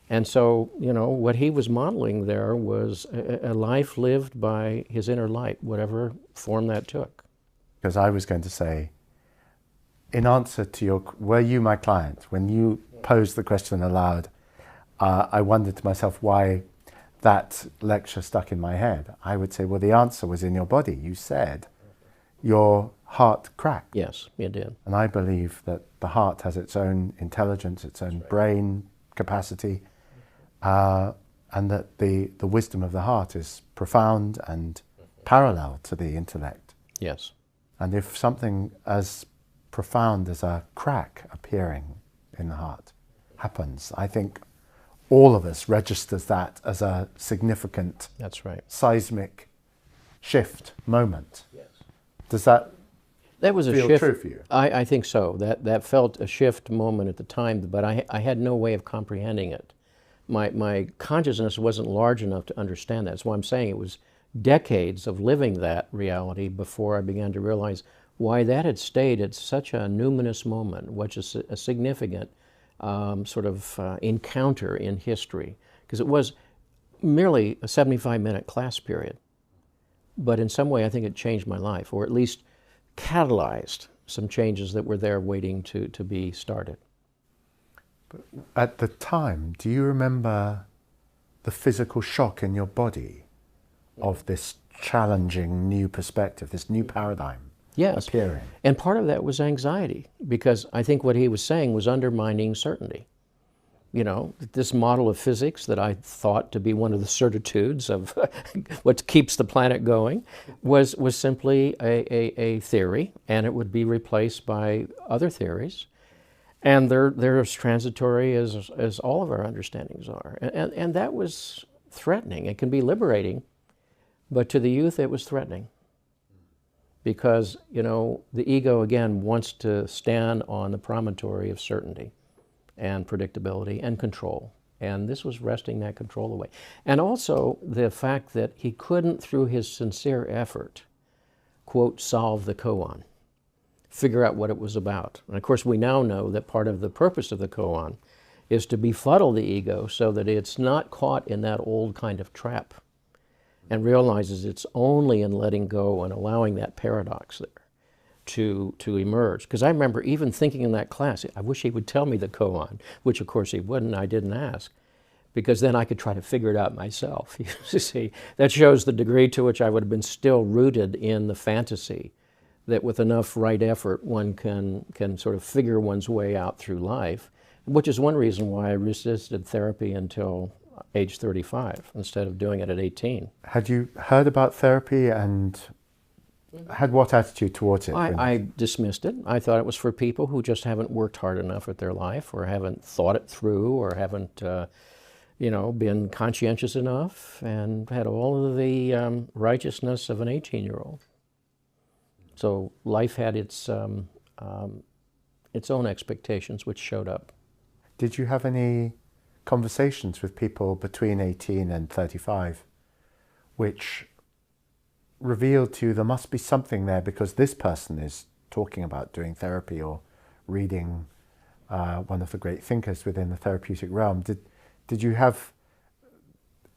And so, what he was modeling there was a life lived by his inner light, whatever form that took. Because I was going to say, in answer to were you my client? When you posed the question aloud, I wondered to myself why that lecture stuck in my head. I would say, well, the answer was in your body. You said your heart cracked. Yes, it did. And I believe that the heart has its own intelligence, its own brain capacity, and that the wisdom of the heart is profound and parallel to the intellect. Yes. And if something as profound as a crack appearing in the heart happens. I think all of us registers that as a significant That's right. seismic shift moment. Yes. Does that That was a feel shift. true for you? I think so. That felt a shift moment at the time, but I had no way of comprehending it. My consciousness wasn't large enough to understand that. That's why I'm saying it was decades of living that reality before I began to realize why that had stayed at such a numinous moment, which is a significant encounter in history, because it was merely a 75-minute class period. But in some way, I think it changed my life, or at least catalyzed some changes that were there waiting to be started. At the time, do you remember the physical shock in your body of this challenging new perspective, this new paradigm Yes. appearing? And part of that was anxiety, because I think what he was saying was undermining certainty. You know, this model of physics that I thought to be one of the certitudes of what keeps the planet going was simply a theory, and it would be replaced by other theories. And they're as transitory as all of our understandings are. And that was threatening. It can be liberating, but to the youth it was threatening. Because, you know, the ego, again, wants to stand on the promontory of certainty and predictability and control. And this was wresting that control away. And also the fact that he couldn't, through his sincere effort, quote, solve the koan, figure out what it was about. And of course, we now know that part of the purpose of the koan is to befuddle the ego so that it's not caught in that old kind of trap and realizes it's only in letting go and allowing that paradox there to emerge. Because I remember even thinking in that class, I wish he would tell me the koan, which of course he wouldn't. I didn't ask, because then I could try to figure it out myself. You see, that shows the degree to which I would have been still rooted in the fantasy that with enough right effort one can sort of figure one's way out through life, which is one reason why I resisted therapy until age 35 instead of doing it at 18. Had you heard about therapy and had what attitude towards it? I dismissed it. I thought it was for people who just haven't worked hard enough at their life, or haven't thought it through, or haven't been conscientious enough and had all of the righteousness of an 18-year-old. So life had its own expectations, which showed up. Did you have any conversations with people between 18 and 35 which revealed to you there must be something there, because this person is talking about doing therapy or reading one of the great thinkers within the therapeutic realm? Did you have,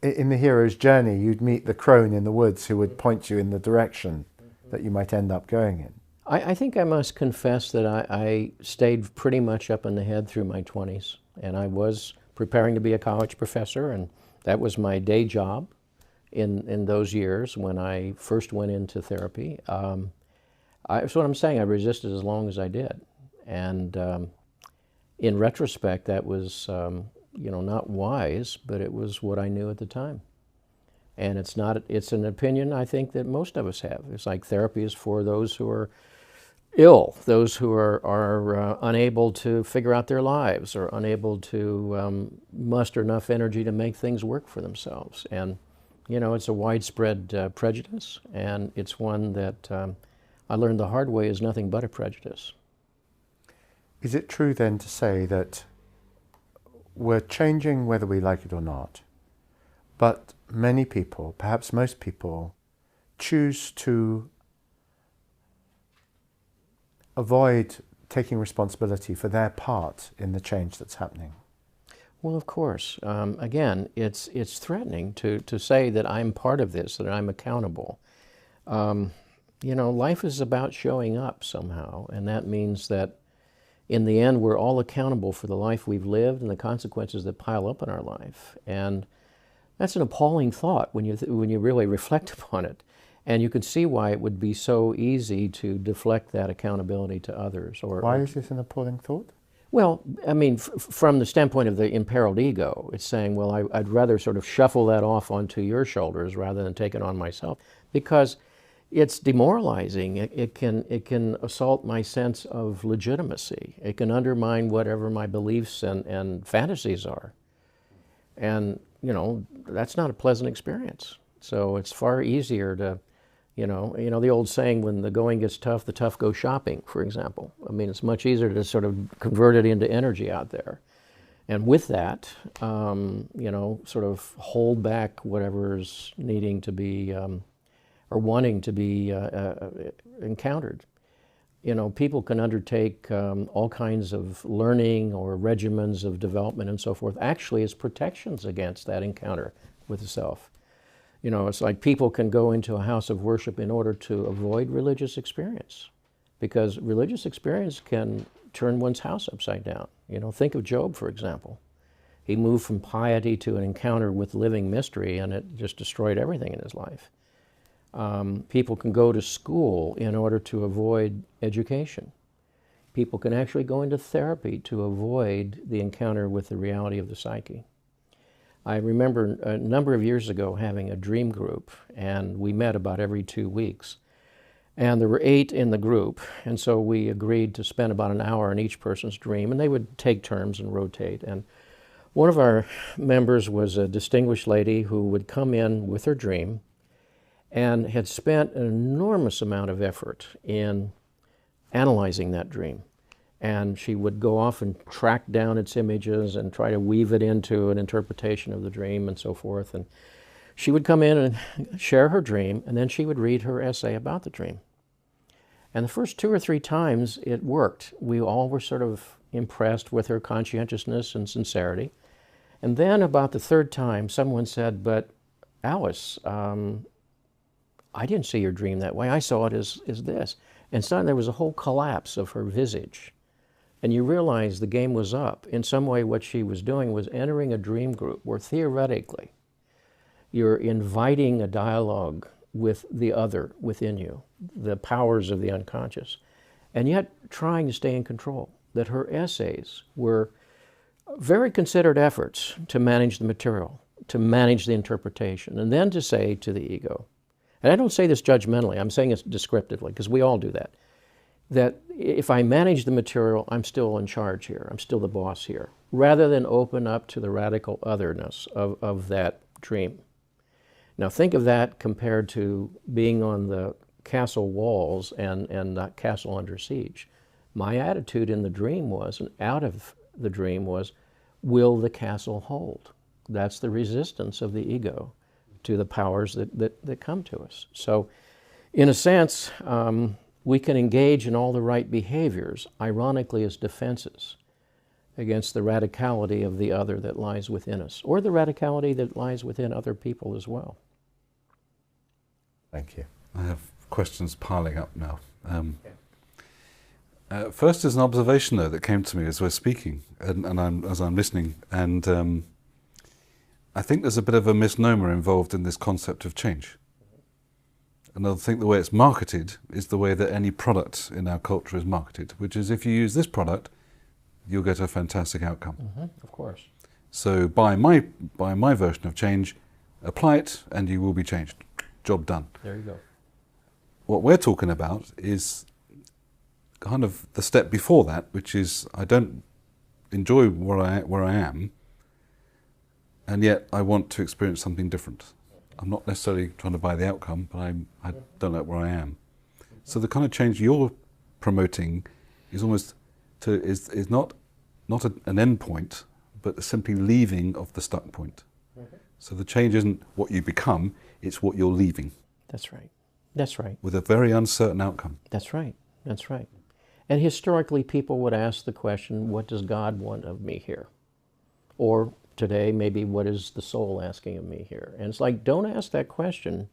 in the hero's journey, you'd meet the crone in the woods who would point you in the direction that you might end up going in? I think I must confess that I stayed pretty much up in the head through my 20s, and I was preparing to be a college professor, and that was my day job in those years when I first went into therapy. That's what I'm saying. I resisted as long as I did, and in retrospect, that was not wise, but it was what I knew at the time. And it's an opinion I think that most of us have. It's like therapy is for those who are ill, those who are unable to figure out their lives, or unable to muster enough energy to make things work for themselves. And, it's a widespread prejudice, and it's one that I learned the hard way is nothing but a prejudice. Is it true then to say that we're changing whether we like it or not, but many people, perhaps most people, choose to avoid taking responsibility for their part in the change that's happening? Well, of course. Again, it's threatening to say that I'm part of this, that I'm accountable. Life is about showing up somehow, and that means that in the end we're all accountable for the life we've lived and the consequences that pile up in our life. And that's an appalling thought when you really reflect upon it. And you can see why it would be so easy to deflect that accountability to others. Why is this an appalling thought? Well, I mean, from the standpoint of the imperiled ego, it's saying, well, I'd rather sort of shuffle that off onto your shoulders rather than take it on myself. Because, it's demoralizing. It can assault my sense of legitimacy. It can undermine whatever my beliefs and fantasies are. And, you know, that's not a pleasant experience. So it's far easier to, you know, the old saying, when the going gets tough, the tough go shopping, for example. I mean, it's much easier to sort of convert it into energy out there. And with that, you know, sort of hold back whatever's needing to be or wanting to be encountered. You know, people can undertake all kinds of learning or regimens of development and so forth, actually as protections against that encounter with the self. You know, it's like people can go into a house of worship in order to avoid religious experience, because religious experience can turn one's house upside down. You know, think of Job, for example. He moved from piety to an encounter with living mystery, and it just destroyed everything in his life. People can go to school in order to avoid education. People can actually go into therapy to avoid the encounter with the reality of the psyche. I remember a number of years ago having a dream group, and we met about every 2 weeks. And there were 8 in the group, and so we agreed to spend about an hour in each person's dream, and they would take turns and rotate. And one of our members was a distinguished lady who would come in with her dream and had spent an enormous amount of effort in analyzing that dream. And she would go off and track down its images and try to weave it into an interpretation of the dream and so forth. And she would come in and share her dream, and then she would read her essay about the dream. And the first 2 or 3 times it worked. We all were sort of impressed with her conscientiousness and sincerity. And then about the 3rd time, someone said, "But Alice, I didn't see your dream that way. I saw it as this." And suddenly there was a whole collapse of her visage. And you realize the game was up. In some way, what she was doing was entering a dream group where theoretically you're inviting a dialogue with the other within you, the powers of the unconscious, and yet trying to stay in control. That her essays were very considered efforts to manage the material, to manage the interpretation, and then to say to the ego, and I don't say this judgmentally, I'm saying it descriptively, because we all do that, that if I manage the material, I'm still in charge here, I'm still the boss here, rather than open up to the radical otherness of that dream. Now think of that compared to being on the castle walls and that castle under siege. My attitude in the dream was, and out of the dream was, will the castle hold? That's the resistance of the ego to the powers that come to us. So in a sense, we can engage in all the right behaviors, ironically as defenses against the radicality of the other that lies within us, or the radicality that lies within other people as well. Thank you. I have questions piling up now. First is an observation, though, that came to me as we're speaking, and as I'm listening, and I think there's a bit of a misnomer involved in this concept of change. And I think the way it's marketed is the way that any product in our culture is marketed, which is if you use this product, you'll get a fantastic outcome. Of course. So buy my version of change, apply it, and you will be changed. Job done. There you go. What we're talking about is kind of the step before that, which is I don't enjoy where I am, and yet I want to experience something different. I'm not necessarily trying to buy the outcome, but I don't like where I am. So the kind of change you're promoting is almost is not an end point, but simply leaving of the stuck point. So the change isn't what you become, it's what you're leaving. That's right. That's right. With a very uncertain outcome. That's right. That's right. And historically, people would ask the question, what does God want of me here? Or today, maybe, what is the soul asking of me here? And it's like, don't ask that question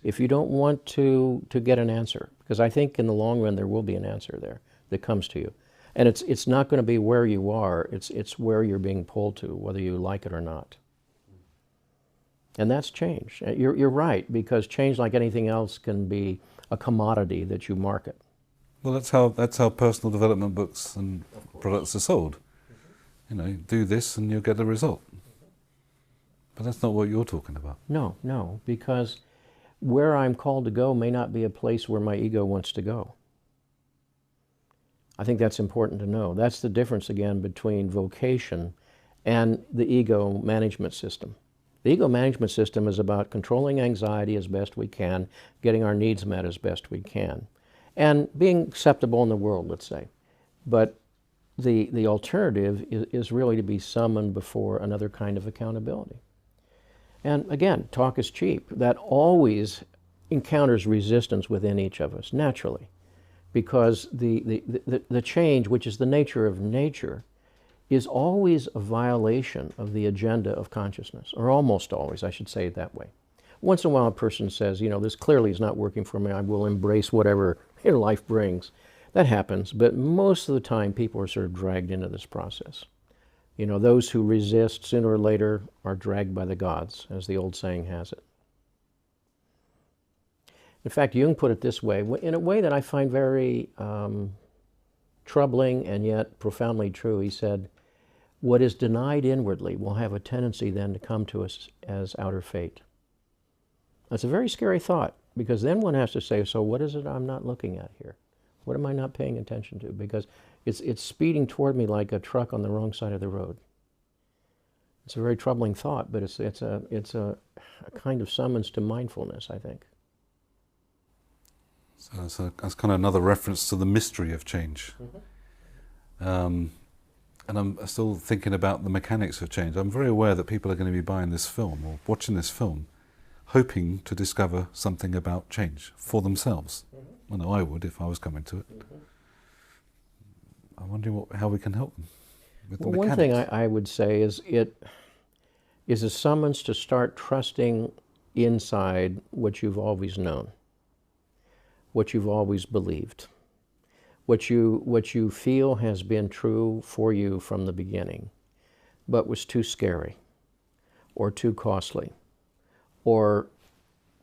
if you don't want to get an answer. Because I think in the long run, there will be an answer there that comes to you. And it's not going to be where you are, it's where you're being pulled to, whether you like it or not. And that's change. You're right, because change, like anything else, can be a commodity that you market. Well, that's how personal development books and products are sold. You know, do this and you'll get a result. But that's not what you're talking about. No, because where I'm called to go may not be a place where my ego wants to go. I think that's important to know. That's the difference, again, between vocation and the ego management system. The ego management system is about controlling anxiety as best we can, getting our needs met as best we can, and being acceptable in the world, let's say. But the alternative is really to be summoned before another kind of accountability. And again, talk is cheap. That always encounters resistance within each of us, naturally, because the change, which is the nature of nature, is always a violation of the agenda of consciousness, or almost always, I should say it that way. Once in a while a person says, you know, this clearly is not working for me, I will embrace whatever life brings. That happens, but most of the time people are sort of dragged into this process. You know, those who resist sooner or later are dragged by the gods, as the old saying has it. In fact, Jung put it this way, in a way that I find very troubling and yet profoundly true. He said, what is denied inwardly will have a tendency then to come to us as outer fate. That's a very scary thought, because then one has to say, so what is it I'm not looking at here? What am I not paying attention to? Because it's speeding toward me like a truck on the wrong side of the road. It's a very troubling thought, but it's a kind of summons to mindfulness, I think. So that's kind of another reference to the mystery of change. Mm-hmm. And I'm still thinking about the mechanics of change. I'm very aware that people are going to be buying this film or watching this film hoping to discover something about change for themselves. Mm-hmm. I know I would if I was coming to it. Mm-hmm. I'm wondering how we can help them with the mechanics. One thing I would say is it is a summons to start trusting inside what you've always known, what you've always believed, what you feel has been true for you from the beginning, but was too scary, or too costly, or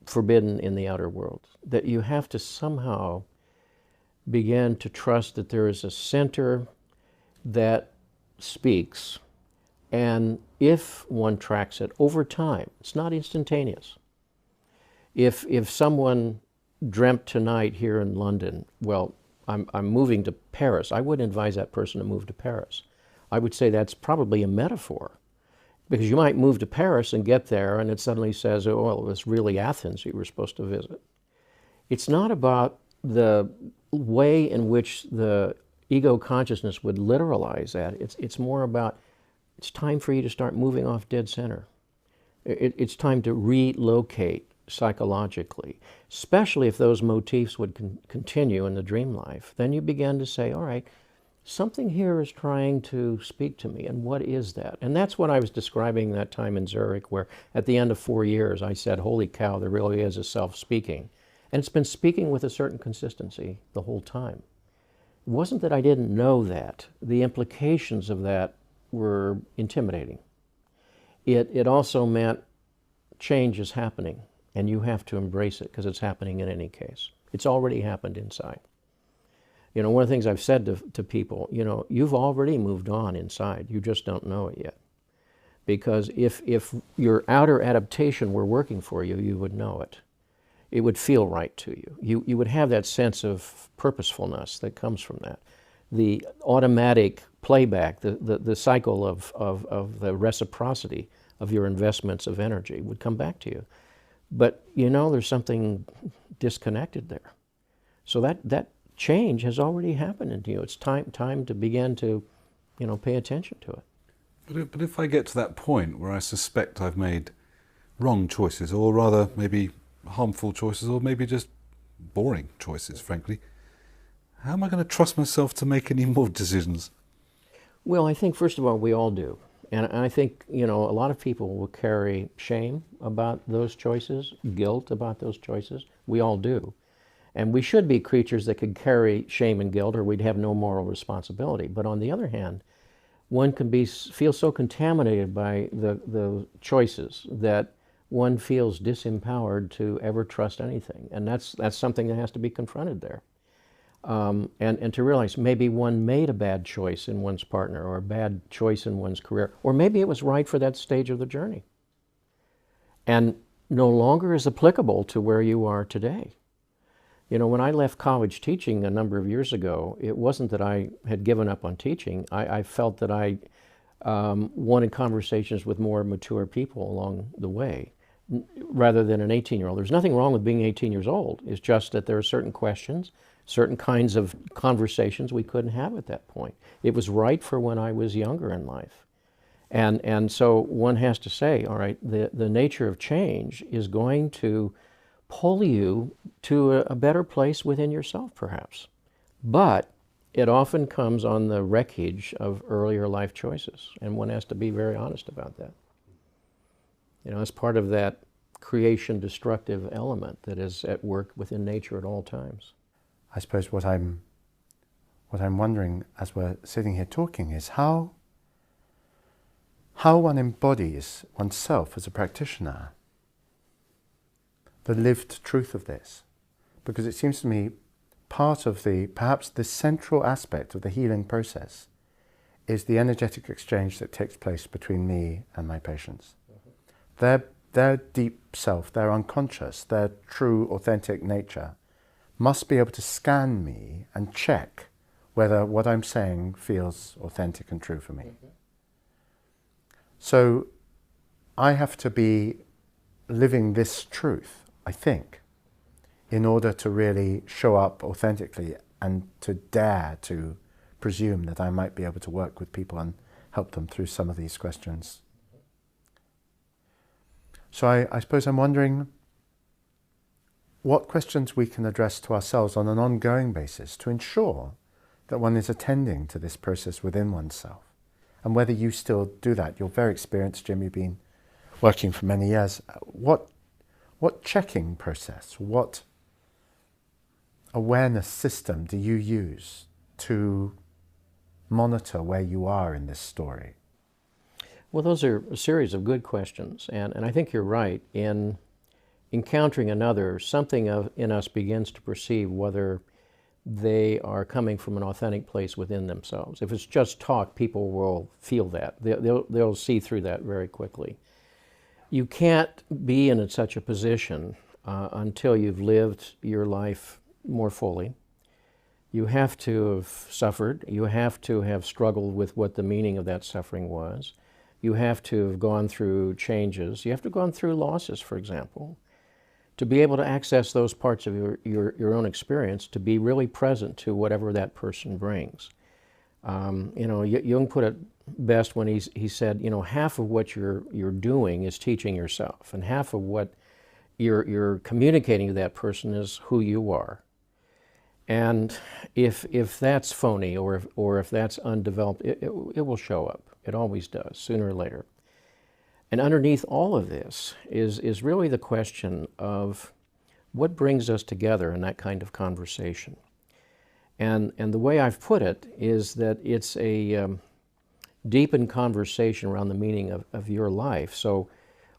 forbidden in the outer world. That you have to somehow begin to trust that there is a center that speaks, and if one tracks it over time, it's not instantaneous. If someone dreamt tonight here in London, well, I'm moving to Paris, I wouldn't advise that person to move to Paris. I would say that's probably a metaphor, because you might move to Paris and get there and it suddenly says, oh, well, it was really Athens you were supposed to visit. It's not about the way in which the ego consciousness would literalize that. It's more about, it's time for you to start moving off dead center. It's time to relocate psychologically, especially if those motifs would continue in the dream life. Then you begin to say, all right, something here is trying to speak to me, and what is that? And that's what I was describing that time in Zurich, where at the end of 4 years I said, holy cow, there really is a self speaking. And it's been speaking with a certain consistency the whole time. It wasn't that I didn't know that. The implications of that were intimidating. It also meant change is happening, and you have to embrace it because it's happening in any case. It's already happened inside. You know, one of the things I've said to people, you know, you've already moved on inside. You just don't know it yet. Because if your outer adaptation were working for you, you would know it. It would feel right to you. You would have that sense of purposefulness that comes from that. The automatic playback, the cycle of the reciprocity of your investments of energy would come back to you. But you know, there's something disconnected there. So that change has already happened in you. It's time to begin to, you know, pay attention to it. But if I get to that point where I suspect I've made wrong choices, or rather maybe harmful choices, or maybe just boring choices, frankly, how am I going to trust myself to make any more decisions? Well, I think first of all, we all do. And I think, you know, a lot of people will carry shame about those choices, guilt about those choices. We all do. And we should be creatures that could carry shame and guilt, or we'd have no moral responsibility. But on the other hand, one can feel so contaminated by the choices that one feels disempowered to ever trust anything. And that's something that has to be confronted there. And to realize maybe one made a bad choice in one's partner, or a bad choice in one's career, or maybe it was right for that stage of the journey. And no longer is applicable to where you are today. You know, when I left college teaching a number of years ago, it wasn't that I had given up on teaching. I felt that I wanted conversations with more mature people along the way, rather than an 18-year-old. There's nothing wrong with being 18 years old. It's just that there are certain questions, certain kinds of conversations we couldn't have at that point. It was right for when I was younger in life. And so one has to say, all right, the nature of change is going to pull you to a better place within yourself, perhaps. But it often comes on the wreckage of earlier life choices, and one has to be very honest about that. You know, it's part of that creation destructive element that is at work within nature at all times. I suppose what I'm wondering as we're sitting here talking is how one embodies oneself as a practitioner, the lived truth of this. Because it seems to me part of perhaps the central aspect of the healing process is the energetic exchange that takes place between me and my patients. Their deep self, their unconscious, their true authentic nature must be able to scan me and check whether what I'm saying feels authentic and true for me. So I have to be living this truth, I think, in order to really show up authentically and to dare to presume that I might be able to work with people and help them through some of these questions. So I suppose I'm wondering what questions we can address to ourselves on an ongoing basis to ensure that one is attending to this process within oneself. And whether you still do that. You're very experienced, Jim, you've been working for many years. What checking process, what awareness system do you use to monitor where you are in this story? Well, those are a series of good questions, and I think you're right. In encountering another, something in us begins to perceive whether they are coming from an authentic place within themselves. If it's just talk, people will feel that. They'll see through that very quickly. You can't be in such a position until you've lived your life more fully. You have to have suffered. You have to have struggled with what the meaning of that suffering was. You have to have gone through changes. You have to have gone through losses, for example, to be able to access those parts of your own experience, to be really present to whatever that person brings. You know, Jung put it best when he said, you know, half of what you're doing is teaching yourself, and half of what you're communicating to that person is who you are. And if that's phony or if that's undeveloped, it will show up. It always does, sooner or later. And underneath all of this is really the question of what brings us together in that kind of conversation. And the way I've put it is that it's a deepened conversation around the meaning of your life. So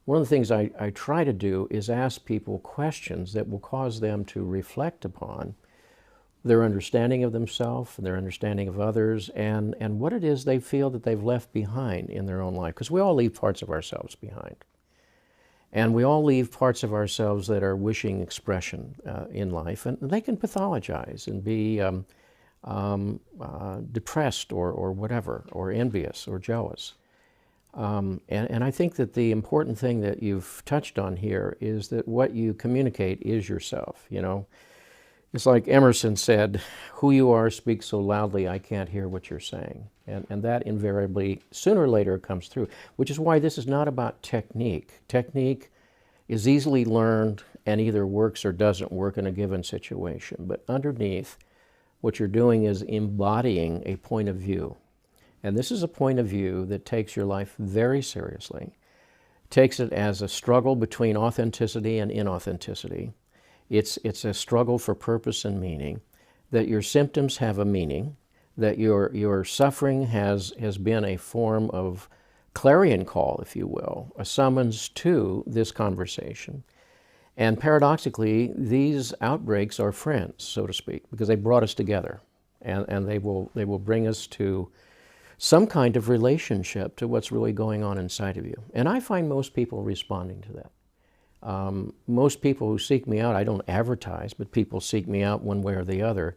one of the things I try to do is ask people questions that will cause them to reflect upon their understanding of themselves and their understanding of others, and what it is they feel that they've left behind in their own life. Because we all leave parts of ourselves behind. And we all leave parts of ourselves that are wishing expression in life, and they can pathologize and be depressed or whatever, or envious or jealous. And I think that the important thing that you've touched on here is that what you communicate is yourself, you know. It's like Emerson said, who you are speaks so loudly I can't hear what you're saying. And that invariably, sooner or later, comes through, which is why this is not about technique. Technique is easily learned and either works or doesn't work in a given situation. But underneath, what you're doing is embodying a point of view. And this is a point of view that takes your life very seriously, takes it as a struggle between authenticity and inauthenticity. It's a struggle for purpose and meaning, that your symptoms have a meaning, that your suffering has been a form of clarion call, if you will, a summons to this conversation. And paradoxically, these outbreaks are friends, so to speak, because they brought us together, and they will bring us to some kind of relationship to what's really going on inside of you. And I find most people responding to that. Most people who seek me out, I don't advertise, but people seek me out one way or the other,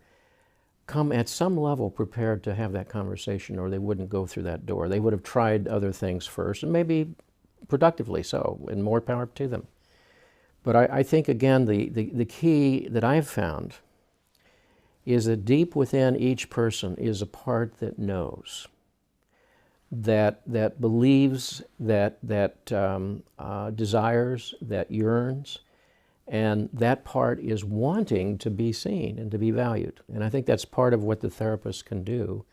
come at some level prepared to have that conversation, or they wouldn't go through that door. They would have tried other things first, and maybe productively so, and more power to them. But I think, again, the key that I've found is that deep within each person is a part that knows, that believes, that desires, that yearns, and that part is wanting to be seen and to be valued. And I think that's part of what the therapist can do.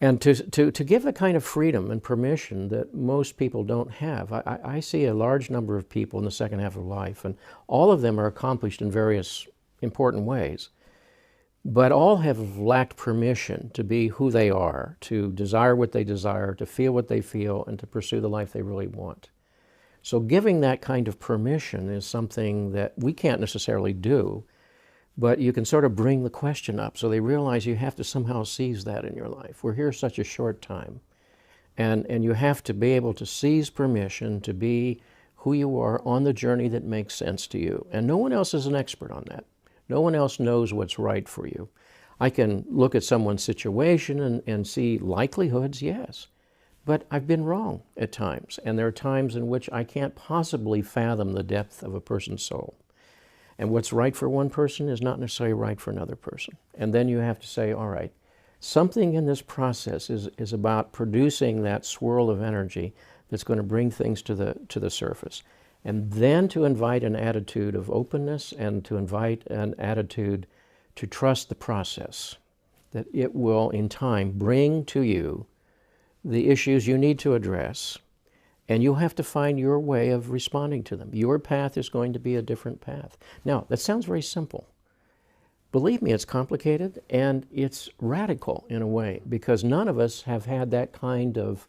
And to give a kind of freedom and permission that most people don't have. I see a large number of people in the second half of life, and all of them are accomplished in various important ways. But all have lacked permission to be who they are, to desire what they desire, to feel what they feel, and to pursue the life they really want. So giving that kind of permission is something that we can't necessarily do, but you can sort of bring the question up so they realize you have to somehow seize that in your life. We're here such a short time, and you have to be able to seize permission to be who you are on the journey that makes sense to you. And no one else is an expert on that. No one else knows what's right for you. I can look at someone's situation and see likelihoods, yes, but I've been wrong at times. And there are times in which I can't possibly fathom the depth of a person's soul. And what's right for one person is not necessarily right for another person. And then you have to say, all right, something in this process is about producing that swirl of energy that's going to bring things to the surface. And then to invite an attitude of openness and to invite an attitude to trust the process, that it will in time bring to you the issues you need to address, and you'll have to find your way of responding to them. Your path is going to be a different path. Now, that sounds very simple. Believe me, it's complicated and it's radical in a way, because none of us have had that kind of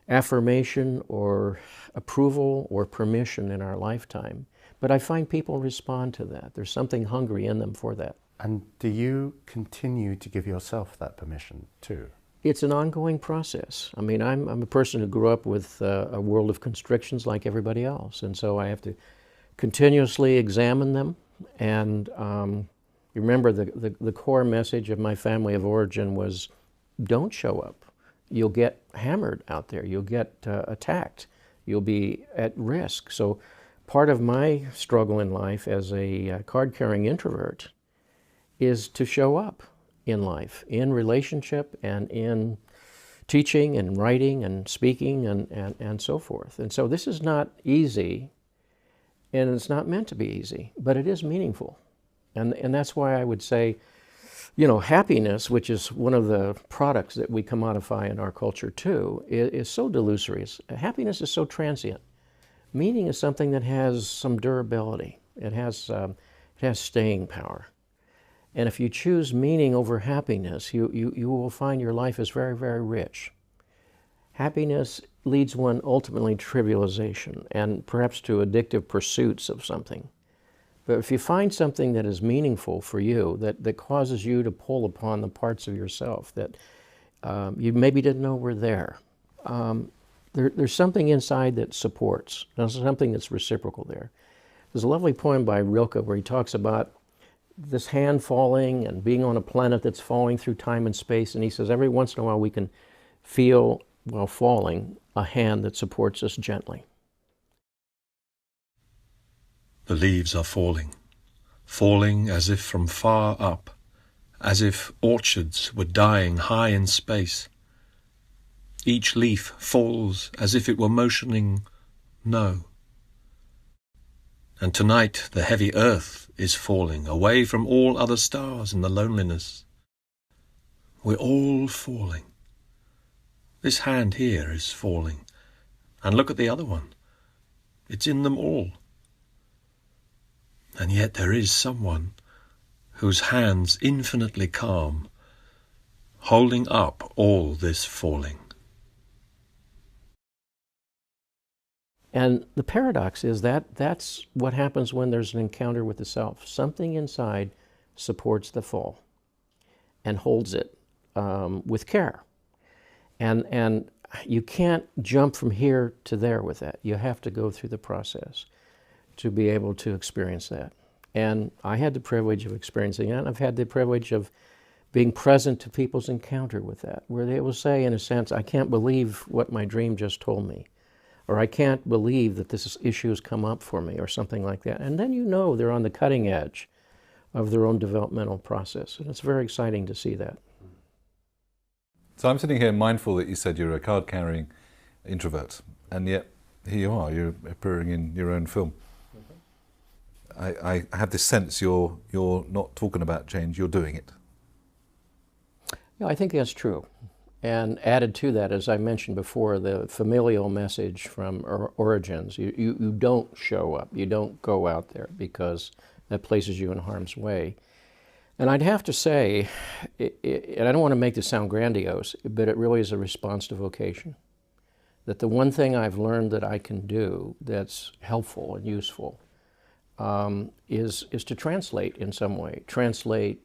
affirmation or approval or permission in our lifetime. But I find people respond to that. There's something hungry in them for that. And do you continue to give yourself that permission too? It's an ongoing process. I mean, I'm a person who grew up with a world of constrictions like everybody else. And so I have to continuously examine them. And remember, the core message of my family of origin was, don't show up. You'll get hammered out there. You'll get attacked. You'll be at risk. So part of my struggle in life as a card-carrying introvert is to show up in life, in relationship and in teaching and writing and speaking and so forth. And so this is not easy, and it's not meant to be easy, but it is meaningful. And that's why I would say, you know, happiness, which is one of the products that we commodify in our culture too, is so delusory. Happiness is so transient. Meaning is something that has some durability. It has staying power. And if you choose meaning over happiness, you will find your life is very, very rich. Happiness leads one ultimately to trivialization and perhaps to addictive pursuits of something. But if you find something that is meaningful for you, that causes you to pull upon the parts of yourself that you maybe didn't know were there, there's something inside that supports. There's something that's reciprocal there. There's a lovely poem by Rilke where he talks about this hand falling and being on a planet that's falling through time and space. And he says every once in a while we can feel, while falling, a hand that supports us gently. The leaves are falling, falling as if from far up, as if orchards were dying high in space. Each leaf falls as if it were motioning no. And tonight the heavy earth is falling away from all other stars in the loneliness. We're all falling. This hand here is falling. And look at the other one. It's in them all. And yet there is someone whose hand's infinitely calm, holding up all this falling. And the paradox is that that's what happens when there's an encounter with the self. Something inside supports the fall and holds it with care. And you can't jump from here to there with that. You have to go through the process to be able to experience that. And I had the privilege of experiencing that. I've had the privilege of being present to people's encounter with that, where they will say, in a sense, I can't believe what my dream just told me, or I can't believe that this issue has come up for me, or something like that. And then you know they're on the cutting edge of their own developmental process. And it's very exciting to see that. So I'm sitting here mindful that you said you're a card-carrying introvert, and yet here you are, you're appearing in your own film. I have this sense you're not talking about change, you're doing it. Yeah, I think that's true. And added to that, as I mentioned before, the familial message from Origins. You don't show up, you don't go out there, because that places you in harm's way. And I'd have to say, and I don't want to make this sound grandiose, but it really is a response to vocation. That the one thing I've learned that I can do that's helpful and useful is to translate in some way, translate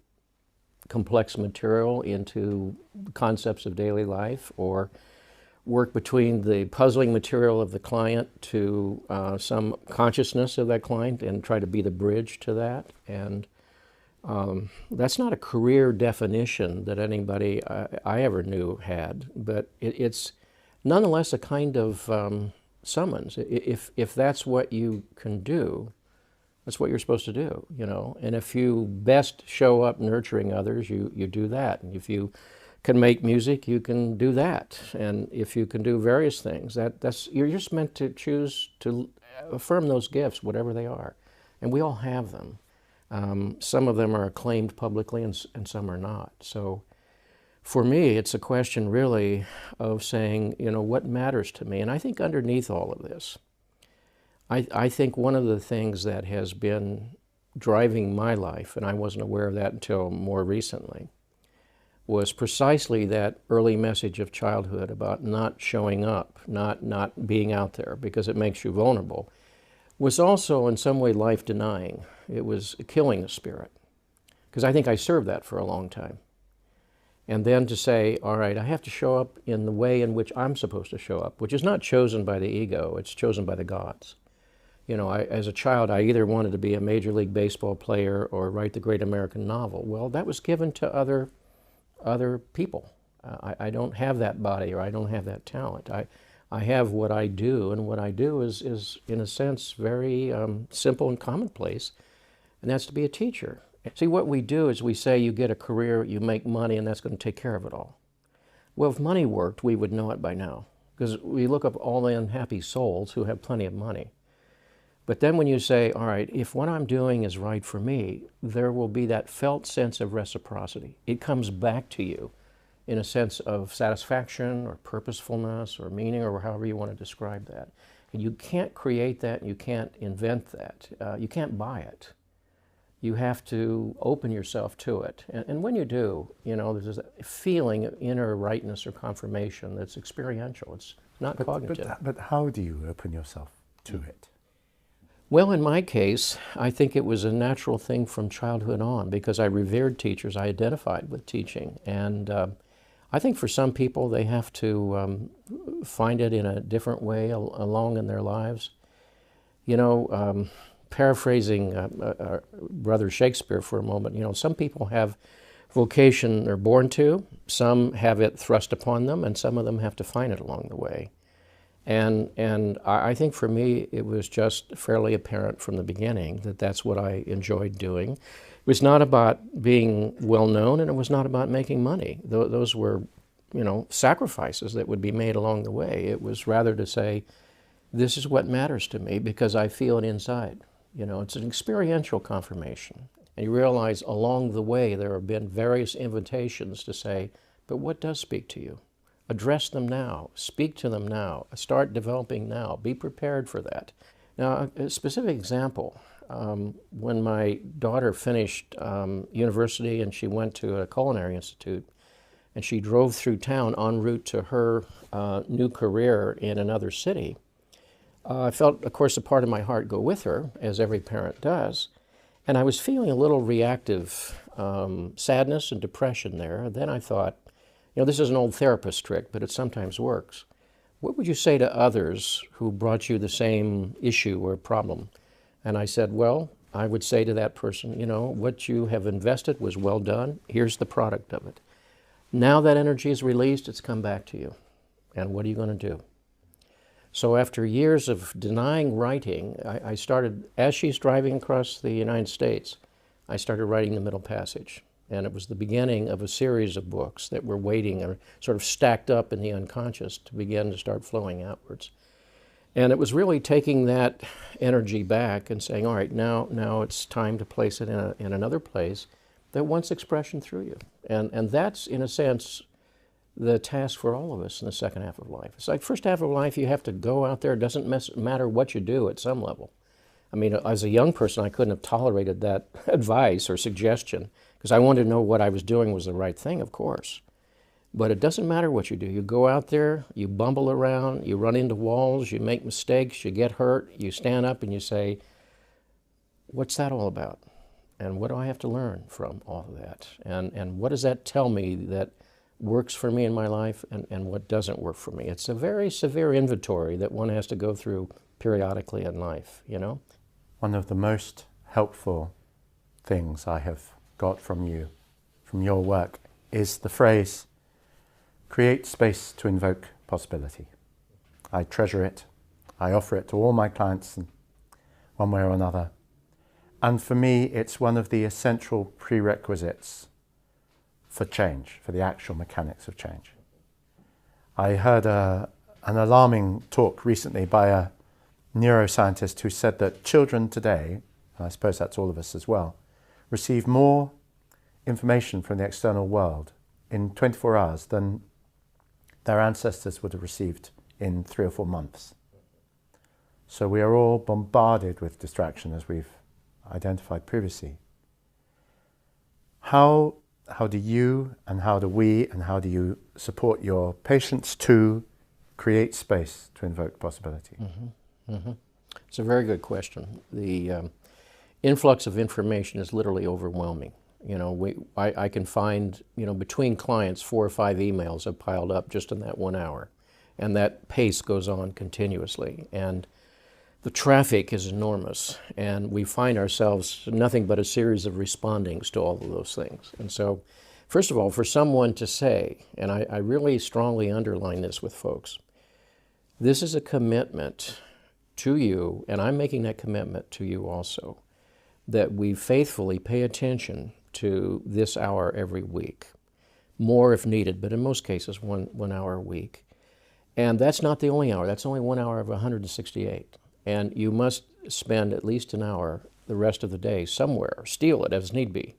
complex material into concepts of daily life, or work between the puzzling material of the client to some consciousness of that client and try to be the bridge to that. And that's not a career definition that anybody I ever knew had, but it's nonetheless a kind of summons. If that's what you can do, that's what you're supposed to do, you know. And if you best show up nurturing others, you do that. And if you can make music, you can do that. And if you can do various things, that's you're just meant to choose to affirm those gifts, whatever they are. And we all have them. Some of them are acclaimed publicly, and some are not. So for me, it's a question really of saying, you know, what matters to me? And I think underneath all of this, I think one of the things that has been driving my life, and I wasn't aware of that until more recently, was precisely that early message of childhood about not showing up, not being out there because it makes you vulnerable, was also in some way life-denying. It was killing the spirit, because I think I served that for a long time. And then to say, all right, I have to show up in the way in which I'm supposed to show up, which is not chosen by the ego, it's chosen by the gods. You know, as a child, I either wanted to be a Major League Baseball player or write the great American novel. Well, that was given to other people. I don't have that body, or I don't have that talent. I have what I do, and what I do is in a sense, very simple and commonplace, and that's to be a teacher. See, what we do is we say you get a career, you make money, and that's going to take care of it all. Well, if money worked, we would know it by now, because we look up all the unhappy souls who have plenty of money. But then when you say, all right, if what I'm doing is right for me, there will be that felt sense of reciprocity. It comes back to you in a sense of satisfaction or purposefulness or meaning, or however you want to describe that. And you can't create that, and you can't invent that. You can't buy it. You have to open yourself to it. And when you do, you know, there's a feeling of inner rightness or confirmation that's experiential. It's not cognitive. But how do you open yourself to it? Well, in my case, I think it was a natural thing from childhood on, because I revered teachers. I identified with teaching. And I think for some people, they have to find it in a different way along in their lives. You know, paraphrasing Brother Shakespeare for a moment, you know, some people have vocation they're born to, some have it thrust upon them, and some of them have to find it along the way. And I think for me, it was just fairly apparent from the beginning that that's what I enjoyed doing. It was not about being well-known, and it was not about making money. Those were, you know, sacrifices that would be made along the way. It was rather to say, this is what matters to me because I feel it inside. You know, it's an experiential confirmation. And you realize along the way there have been various invitations to say, but what does speak to you? Address them now, speak to them now, start developing now, be prepared for that. Now, a specific example, when my daughter finished university and she went to a culinary institute, and she drove through town en route to her new career in another city, I felt, of course, a part of my heart go with her, as every parent does, and I was feeling a little reactive sadness and depression there. Then I thought, you know, this is an old therapist trick, but it sometimes works. What would you say to others who brought you the same issue or problem? And I said, well, I would say to that person, you know, what you have invested was well done. Here's the product of it. Now that energy is released, it's come back to you. And what are you going to do? So after years of denying writing, I started, as she's driving across the United States, I started writing The Middle Passage. And it was the beginning of a series of books that were waiting or sort of stacked up in the unconscious to begin to start flowing outwards. And it was really taking that energy back and saying, all right, now it's time to place it in another place that wants expression through you. And that's, in a sense, the task for all of us in the second half of life. It's like first half of life, you have to go out there. It doesn't matter what you do at some level. I mean, as a young person, I couldn't have tolerated that advice or suggestion because I wanted to know what I was doing was the right thing, of course. But it doesn't matter what you do. You go out there, you bumble around, you run into walls, you make mistakes, you get hurt, you stand up and you say, what's that all about? And what do I have to learn from all of that? And what does that tell me that works for me in my life and what doesn't work for me? It's a very severe inventory that one has to go through periodically in life, you know? One of the most helpful things I have got from you, from your work, is the phrase, create space to invoke possibility. I treasure it. I offer it to all my clients in one way or another. And for me, it's one of the essential prerequisites for change, for the actual mechanics of change. I heard an alarming talk recently by a neuroscientist who said that children today, and I suppose that's all of us as well, receive more information from the external world in 24 hours than their ancestors would have received in 3 or 4 months. So we are all bombarded with distraction, as we've identified previously. How do you and how do we and how do you support your patients to create space to invoke possibility? It's a very good question. The influx of information is literally overwhelming. You know, I can find, you know, between clients 4 or 5 emails have piled up just in that 1 hour. And that pace goes on continuously. And the traffic is enormous. And we find ourselves nothing but a series of respondings to all of those things. And so, first of all, for someone to say, and I really strongly underline this with folks, this is a commitment to you, and I'm making that commitment to you also, that we faithfully pay attention to this hour every week. More if needed, but in most cases, one hour a week. And that's not the only hour. That's only 1 hour of 168. And you must spend at least an hour the rest of the day somewhere, steal it as need be,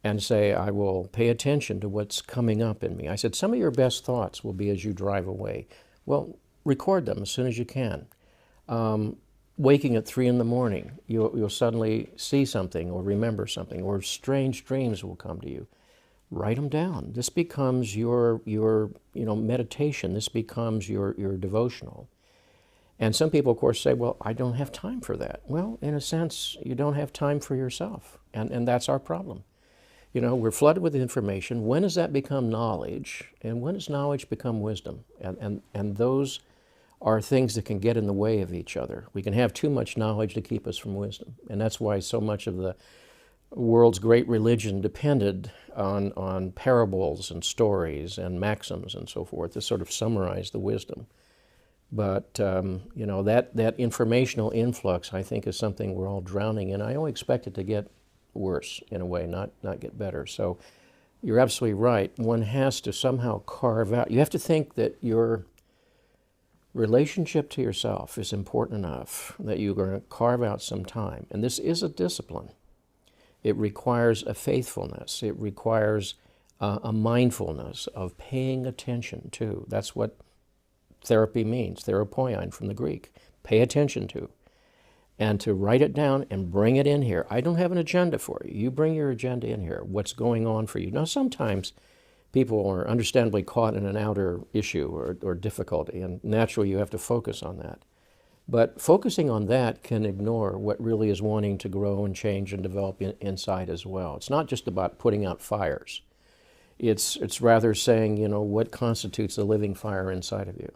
and say, I will pay attention to what's coming up in me. I said, some of your best thoughts will be as you drive away. Well, record them as soon as you can. Waking at 3 in the morning, you'll suddenly see something or remember something, or strange dreams will come to you. Write them down. This becomes your meditation. This becomes your devotional. And some people, of course, say, well, I don't have time for that. Well, in a sense, you don't have time for yourself, and that's our problem. You know, we're flooded with information. When does that become knowledge? And when does knowledge become wisdom? And those are things that can get in the way of each other. We can have too much knowledge to keep us from wisdom. And that's why so much of the world's great religion depended on parables and stories and maxims and so forth to sort of summarize the wisdom. But, that informational influx, I think, is something we're all drowning in. I only expect it to get worse in a way, not get better. So you're absolutely right. One has to somehow carve out. You have to think that your relationship to yourself is important enough that you're going to carve out some time. And this is a discipline. It requires a faithfulness. It requires a mindfulness of paying attention to. That's what therapy means, therapoion from the Greek. Pay attention to. And to write it down and bring it in here. I don't have an agenda for you. You bring your agenda in here. What's going on for you? Now, sometimes people are understandably caught in an outer issue or difficulty, and naturally you have to focus on that. But focusing on that can ignore what really is wanting to grow and change and develop inside as well. It's not just about putting out fires. It's rather saying, what constitutes a living fire inside of you.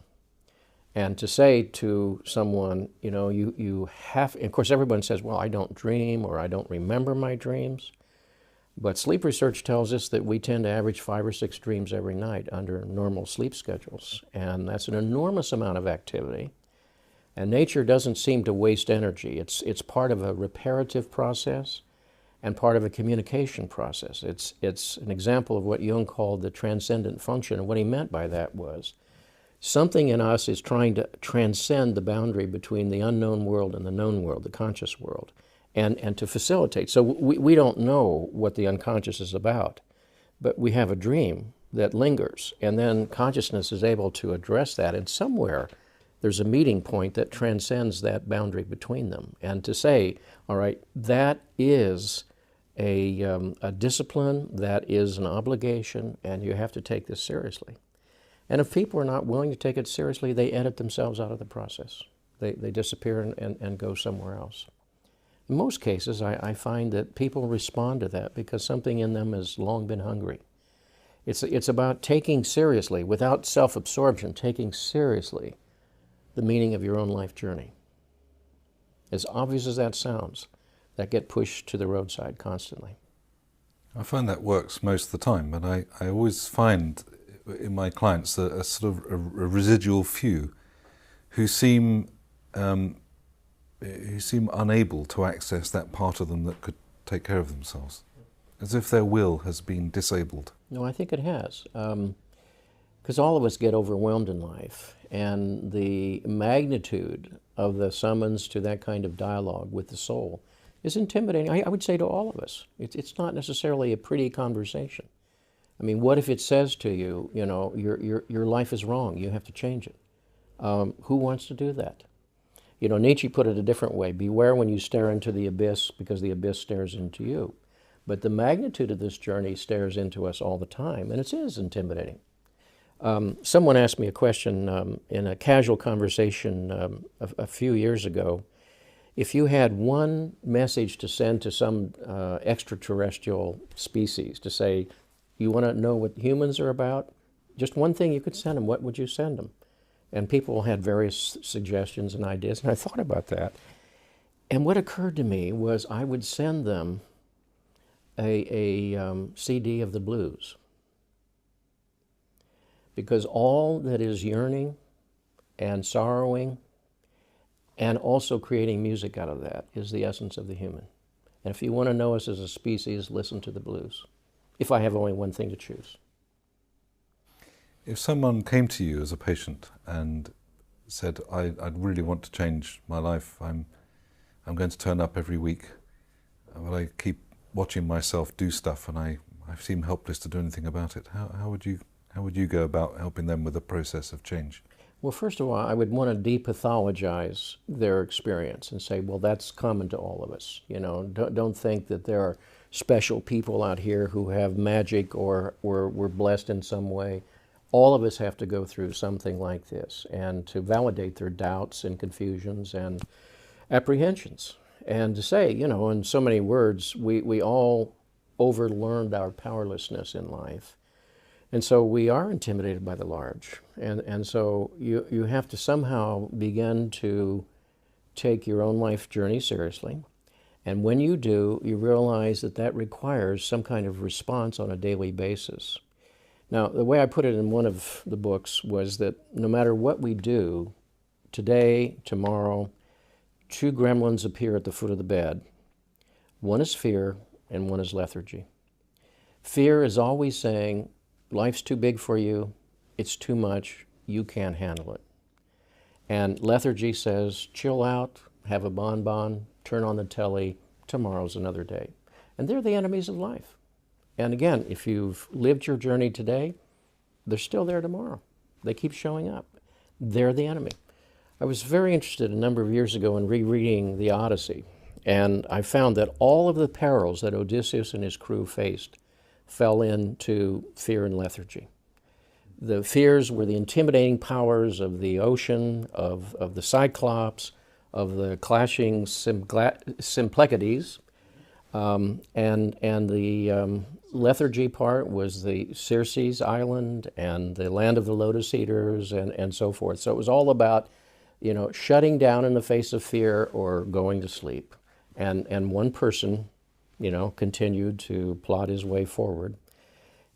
And to say to someone, you have, of course everyone says, well, I don't dream or I don't remember my dreams. But sleep research tells us that we tend to average 5 or 6 dreams every night under normal sleep schedules. And that's an enormous amount of activity. And nature doesn't seem to waste energy. It's part of a reparative process and part of a communication process. It's an example of what Jung called the transcendent function. And what he meant by that was something in us is trying to transcend the boundary between the unknown world and the known world, the conscious world, and to facilitate. So we don't know what the unconscious is about, but we have a dream that lingers, and then consciousness is able to address that, and somewhere there's a meeting point that transcends that boundary between them. And to say, all right, that is a discipline, that is an obligation, and you have to take this seriously. And if people are not willing to take it seriously, they edit themselves out of the process. They disappear and go somewhere else. In most cases, I find that people respond to that because something in them has long been hungry. It's about taking seriously, without self-absorption, taking seriously the meaning of your own life journey. As obvious as that sounds, that get pushed to the roadside constantly. I find that works most of the time, but I always find in my clients a sort of a residual few who seem unable to access that part of them that could take care of themselves, as if their will has been disabled. No, I think it has, because all of us get overwhelmed in life, and the magnitude of the summons to that kind of dialogue with the soul is intimidating. I would say to all of us, it's not necessarily a pretty conversation. I mean, what if it says to you, your life is wrong, you have to change it? Who wants to do that? Nietzsche put it a different way. Beware when you stare into the abyss, because the abyss stares into you. But the magnitude of this journey stares into us all the time, and it is intimidating. Someone asked me a question in a casual conversation a few years ago. If you had one message to send to some extraterrestrial species to say, you want to know what humans are about? Just one thing you could send them, what would you send them? And people had various suggestions and ideas, and I thought about that. And what occurred to me was I would send them a CD of the blues. Because all that is yearning and sorrowing and also creating music out of that is the essence of the human. And if you want to know us as a species, listen to the blues, if I have only one thing to choose. If someone came to you as a patient and said, I'd really want to change my life, I'm going to turn up every week, but I keep watching myself do stuff and I seem helpless to do anything about it, how would you go about helping them with the process of change? Well, first of all, I would want to depathologize their experience and say, well, that's common to all of us. Don't think that there are special people out here who have magic or were blessed in some way. All of us have to go through something like this, and to validate their doubts and confusions and apprehensions. And to say, in so many words, we all overlearned our powerlessness in life. And so we are intimidated by the large. And so you have to somehow begin to take your own life journey seriously. And when you do, you realize that requires some kind of response on a daily basis. Now, the way I put it in one of the books was that no matter what we do, today, tomorrow, 2 gremlins appear at the foot of the bed. One is fear and one is lethargy. Fear is always saying, life's too big for you, it's too much, you can't handle it. And lethargy says, chill out, have a bonbon, turn on the telly, tomorrow's another day. And they're the enemies of life. And again, if you've lived your journey today, they're still there tomorrow. They keep showing up. They're the enemy. I was very interested a number of years ago in rereading the Odyssey, and I found that all of the perils that Odysseus and his crew faced fell into fear and lethargy. The fears were the intimidating powers of the ocean, of the Cyclops, of the clashing Symplecades, And the lethargy part was the Circe's island and the land of the lotus eaters and so forth. So it was all about, shutting down in the face of fear or going to sleep. And one person, continued to plot his way forward.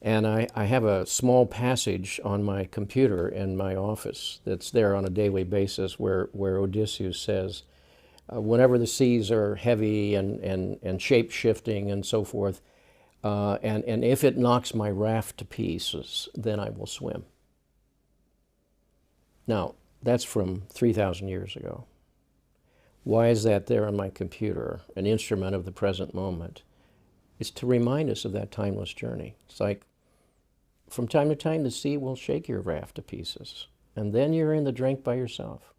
And I have a small passage on my computer in my office that's there on a daily basis where Odysseus says, whenever the seas are heavy and shape-shifting and so forth, and if it knocks my raft to pieces, then I will swim. Now, that's from 3,000 years ago. Why is that there on my computer, an instrument of the present moment? It's to remind us of that timeless journey. It's like, from time to time, the sea will shake your raft to pieces, and then you're in the drink by yourself.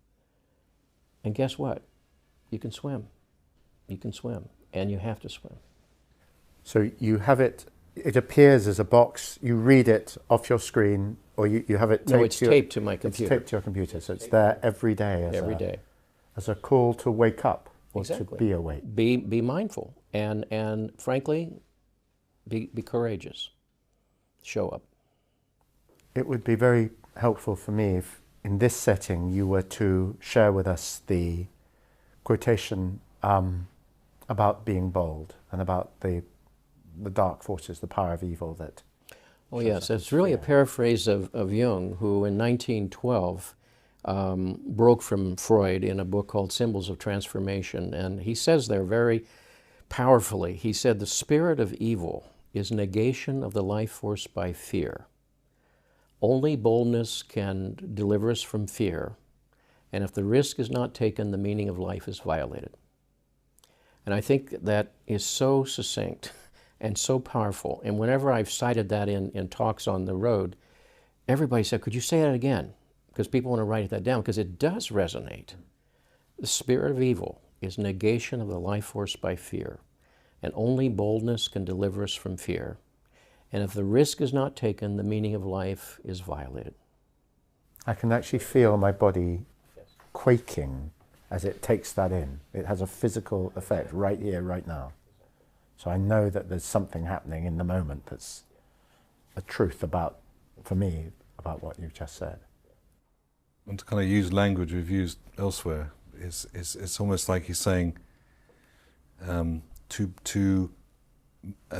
And guess what? You can swim. You can swim, and you have to swim. So you have it appears as a box, you read it off your screen, or you have it taped. No, it's taped to my computer. It's taped to your computer, so it's there every day. Every day. As a call to wake up, or Exactly. to be awake. Be mindful, and frankly, be courageous. Show up. It would be very helpful for me if, in this setting, you were to share with us the quotation about being bold and about the dark forces, the power of evil that... Oh yes, it's really a paraphrase of Jung, who in 1912 broke from Freud in a book called Symbols of Transformation. And he says there very powerfully, he said, the spirit of evil is negation of the life force by fear. Only boldness can deliver us from fear, and if the risk is not taken, the meaning of life is violated. And I think that is so succinct and so powerful. And whenever I've cited that in talks on the road, everybody said, could you say that again? Because people want to write that down, because it does resonate. The spirit of evil is negation of the life force by fear, and only boldness can deliver us from fear. And if the risk is not taken, the meaning of life is violated. I can actually feel my body quaking as it takes that in. It has a physical effect right here, right now. So I know that there's something happening in the moment that's a truth about, for me, about what you've just said. And to kind of use language we've used elsewhere, it's almost like he's saying to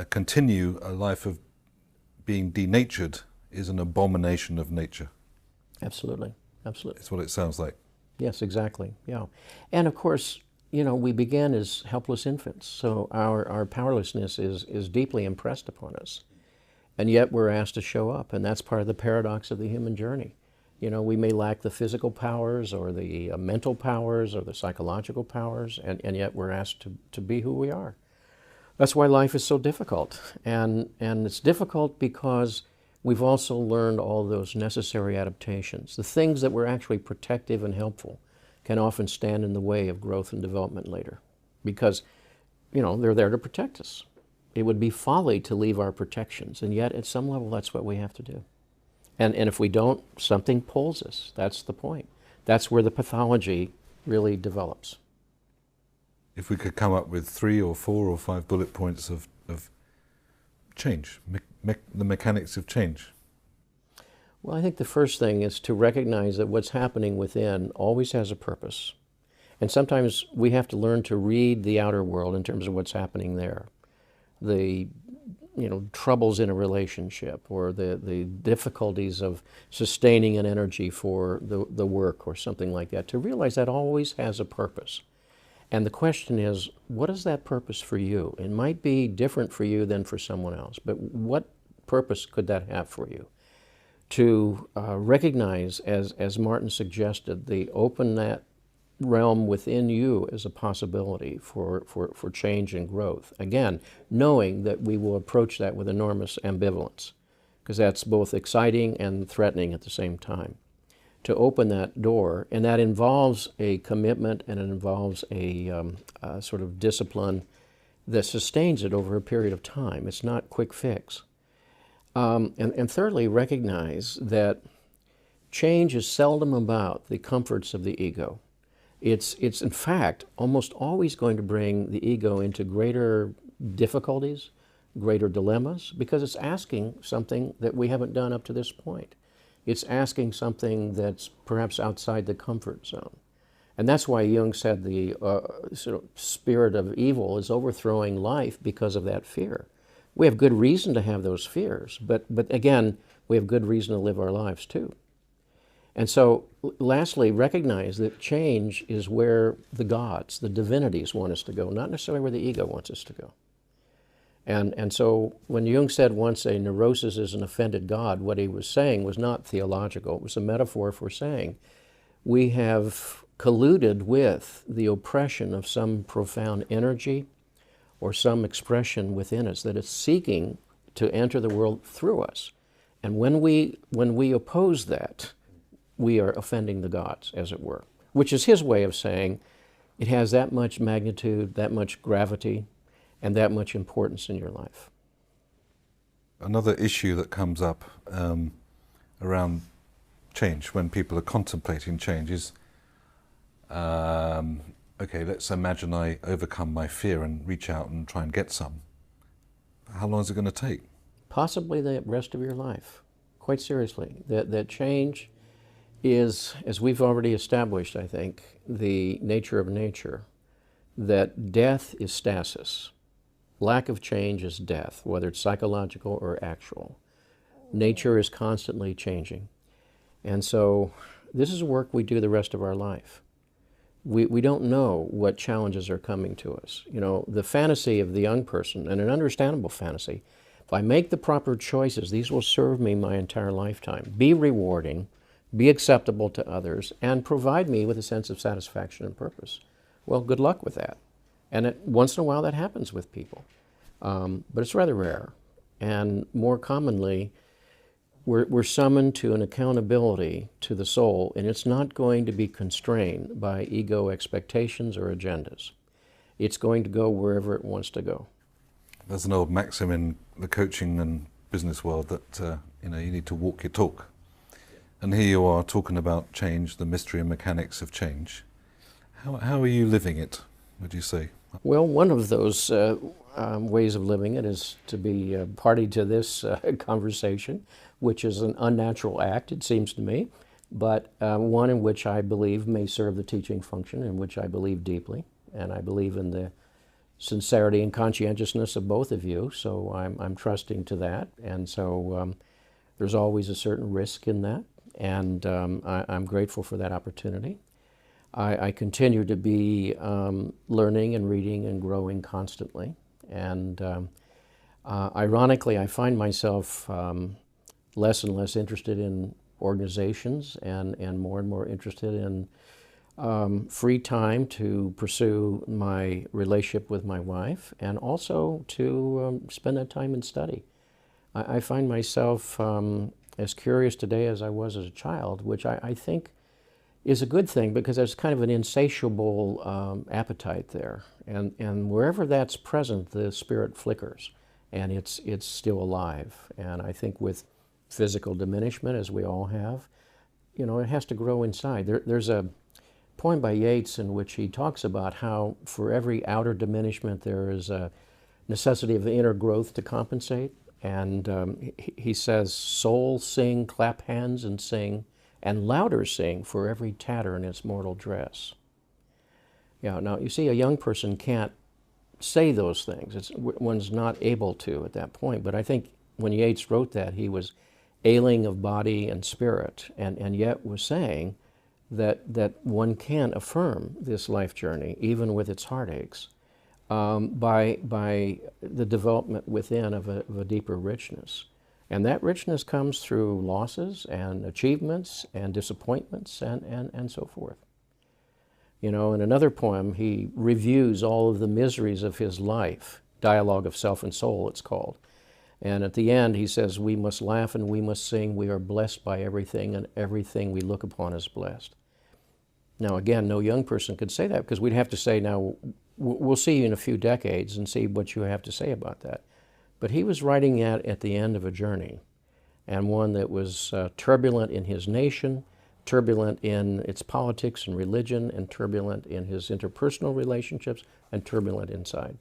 continue a life of being denatured is an abomination of nature. Absolutely, absolutely. It's what it sounds like. Yes, exactly, yeah. And of course, we began as helpless infants, so our powerlessness is deeply impressed upon us. And yet we're asked to show up, and that's part of the paradox of the human journey. We may lack the physical powers or the mental powers or the psychological powers, and yet we're asked to be who we are. That's why life is so difficult. And it's difficult because we've also learned all those necessary adaptations. The things that were actually protective and helpful can often stand in the way of growth and development later, because, they're there to protect us. It would be folly to leave our protections, and yet at some level that's what we have to do. And if we don't, something pulls us. That's the point. That's where the pathology really develops. If we could come up with 3 or 4 or 5 bullet points of change, the mechanics of change. Well, I think the first thing is to recognize that what's happening within always has a purpose. And sometimes we have to learn to read the outer world in terms of what's happening there. The troubles in a relationship, or the difficulties of sustaining an energy for the work or something like that, to realize that always has a purpose. And the question is, what is that purpose for you? It might be different for you than for someone else, but what purpose could that have for you? To recognize, as Martin suggested, open that realm within you as a possibility for change and growth. Again, knowing that we will approach that with enormous ambivalence, because that's both exciting and threatening at the same time. To open that door, and that involves a commitment, and it involves a sort of discipline that sustains it over a period of time. It's not quick fix. And thirdly, recognize that change is seldom about the comforts of the ego. It's in fact almost always going to bring the ego into greater difficulties, greater dilemmas, because it's asking something that we haven't done up to this point. It's asking something that's perhaps outside the comfort zone. And that's why Jung said the sort of spirit of evil is overthrowing life because of that fear. We have good reason to have those fears, but again, we have good reason to live our lives too. And so, lastly, recognize that change is where the gods, the divinities want us to go, not necessarily where the ego wants us to go. And so when Jung said once a neurosis is an offended God, what he was saying was not theological. It was a metaphor for saying we have colluded with the oppression of some profound energy or some expression within us that is seeking to enter the world through us. And when we oppose that, we are offending the gods, as it were, which is his way of saying it has that much magnitude, that much gravity, and that much importance in your life. Another issue that comes up around change, when people are contemplating change, is okay, let's imagine I overcome my fear and reach out and try and get some. How long is it going to take? Possibly the rest of your life, quite seriously. That change is, as we've already established, I think, the nature of nature, that death is stasis. Lack of change is death, whether it's psychological or actual. Nature is constantly changing. And so this is work we do the rest of our life. We don't know what challenges are coming to us. You know, the fantasy of the young person, and an understandable fantasy, if I make the proper choices, these will serve me my entire lifetime, be rewarding, be acceptable to others, and provide me with a sense of satisfaction and purpose. Well, good luck with that. And once in a while that happens with people. But it's rather rare. And more commonly, we're summoned to an accountability to the soul, and it's not going to be constrained by ego expectations or agendas. It's going to go wherever it wants to go. There's an old maxim in the coaching and business world that you need to walk your talk. And here you are talking about change, the mystery and mechanics of change. How are you living it, would you say? Well, one of those ways of living it is to be party to this conversation, which is an unnatural act, it seems to me, but one in which I believe may serve the teaching function, in which I believe deeply, and I believe in the sincerity and conscientiousness of both of you, so I'm trusting to that, and so there's always a certain risk in that, and I'm grateful for that opportunity. I continue to be learning and reading and growing constantly. And ironically, I find myself less and less interested in organizations and more interested in free time to pursue my relationship with my wife and also to spend that time in study. I find myself as curious today as I was as a child, which I think is a good thing because there's kind of an insatiable appetite there. And wherever that's present, the spirit flickers and it's still alive. And I think with physical diminishment, as we all have, it has to grow inside. There's a poem by Yeats in which he talks about how for every outer diminishment there is a necessity of inner growth to compensate. And he says, soul, sing, clap hands and sing, and louder sing for every tatter in its mortal dress. Yeah, now you see, a young person can't say those things. One's not able to at that point. But I think when Yeats wrote that, he was ailing of body and spirit, and yet was saying that one can affirm this life journey, even with its heartaches, by the development within of a deeper richness. And that richness comes through losses and achievements and disappointments and so forth. In another poem, he reviews all of the miseries of his life, Dialogue of Self and Soul, it's called. And at the end, he says, we must laugh and we must sing. We are blessed by everything, and everything we look upon is blessed. Now, again, no young person could say that because we'd have to say, now, we'll see you in a few decades and see what you have to say about that. But he was writing that at the end of a journey, and one that was turbulent in his nation, turbulent in its politics and religion, and turbulent in his interpersonal relationships, and turbulent inside.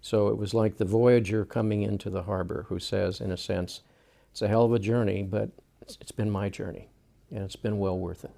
So it was like the voyager coming into the harbor who says, in a sense, it's a hell of a journey, but it's been my journey, and it's been well worth it.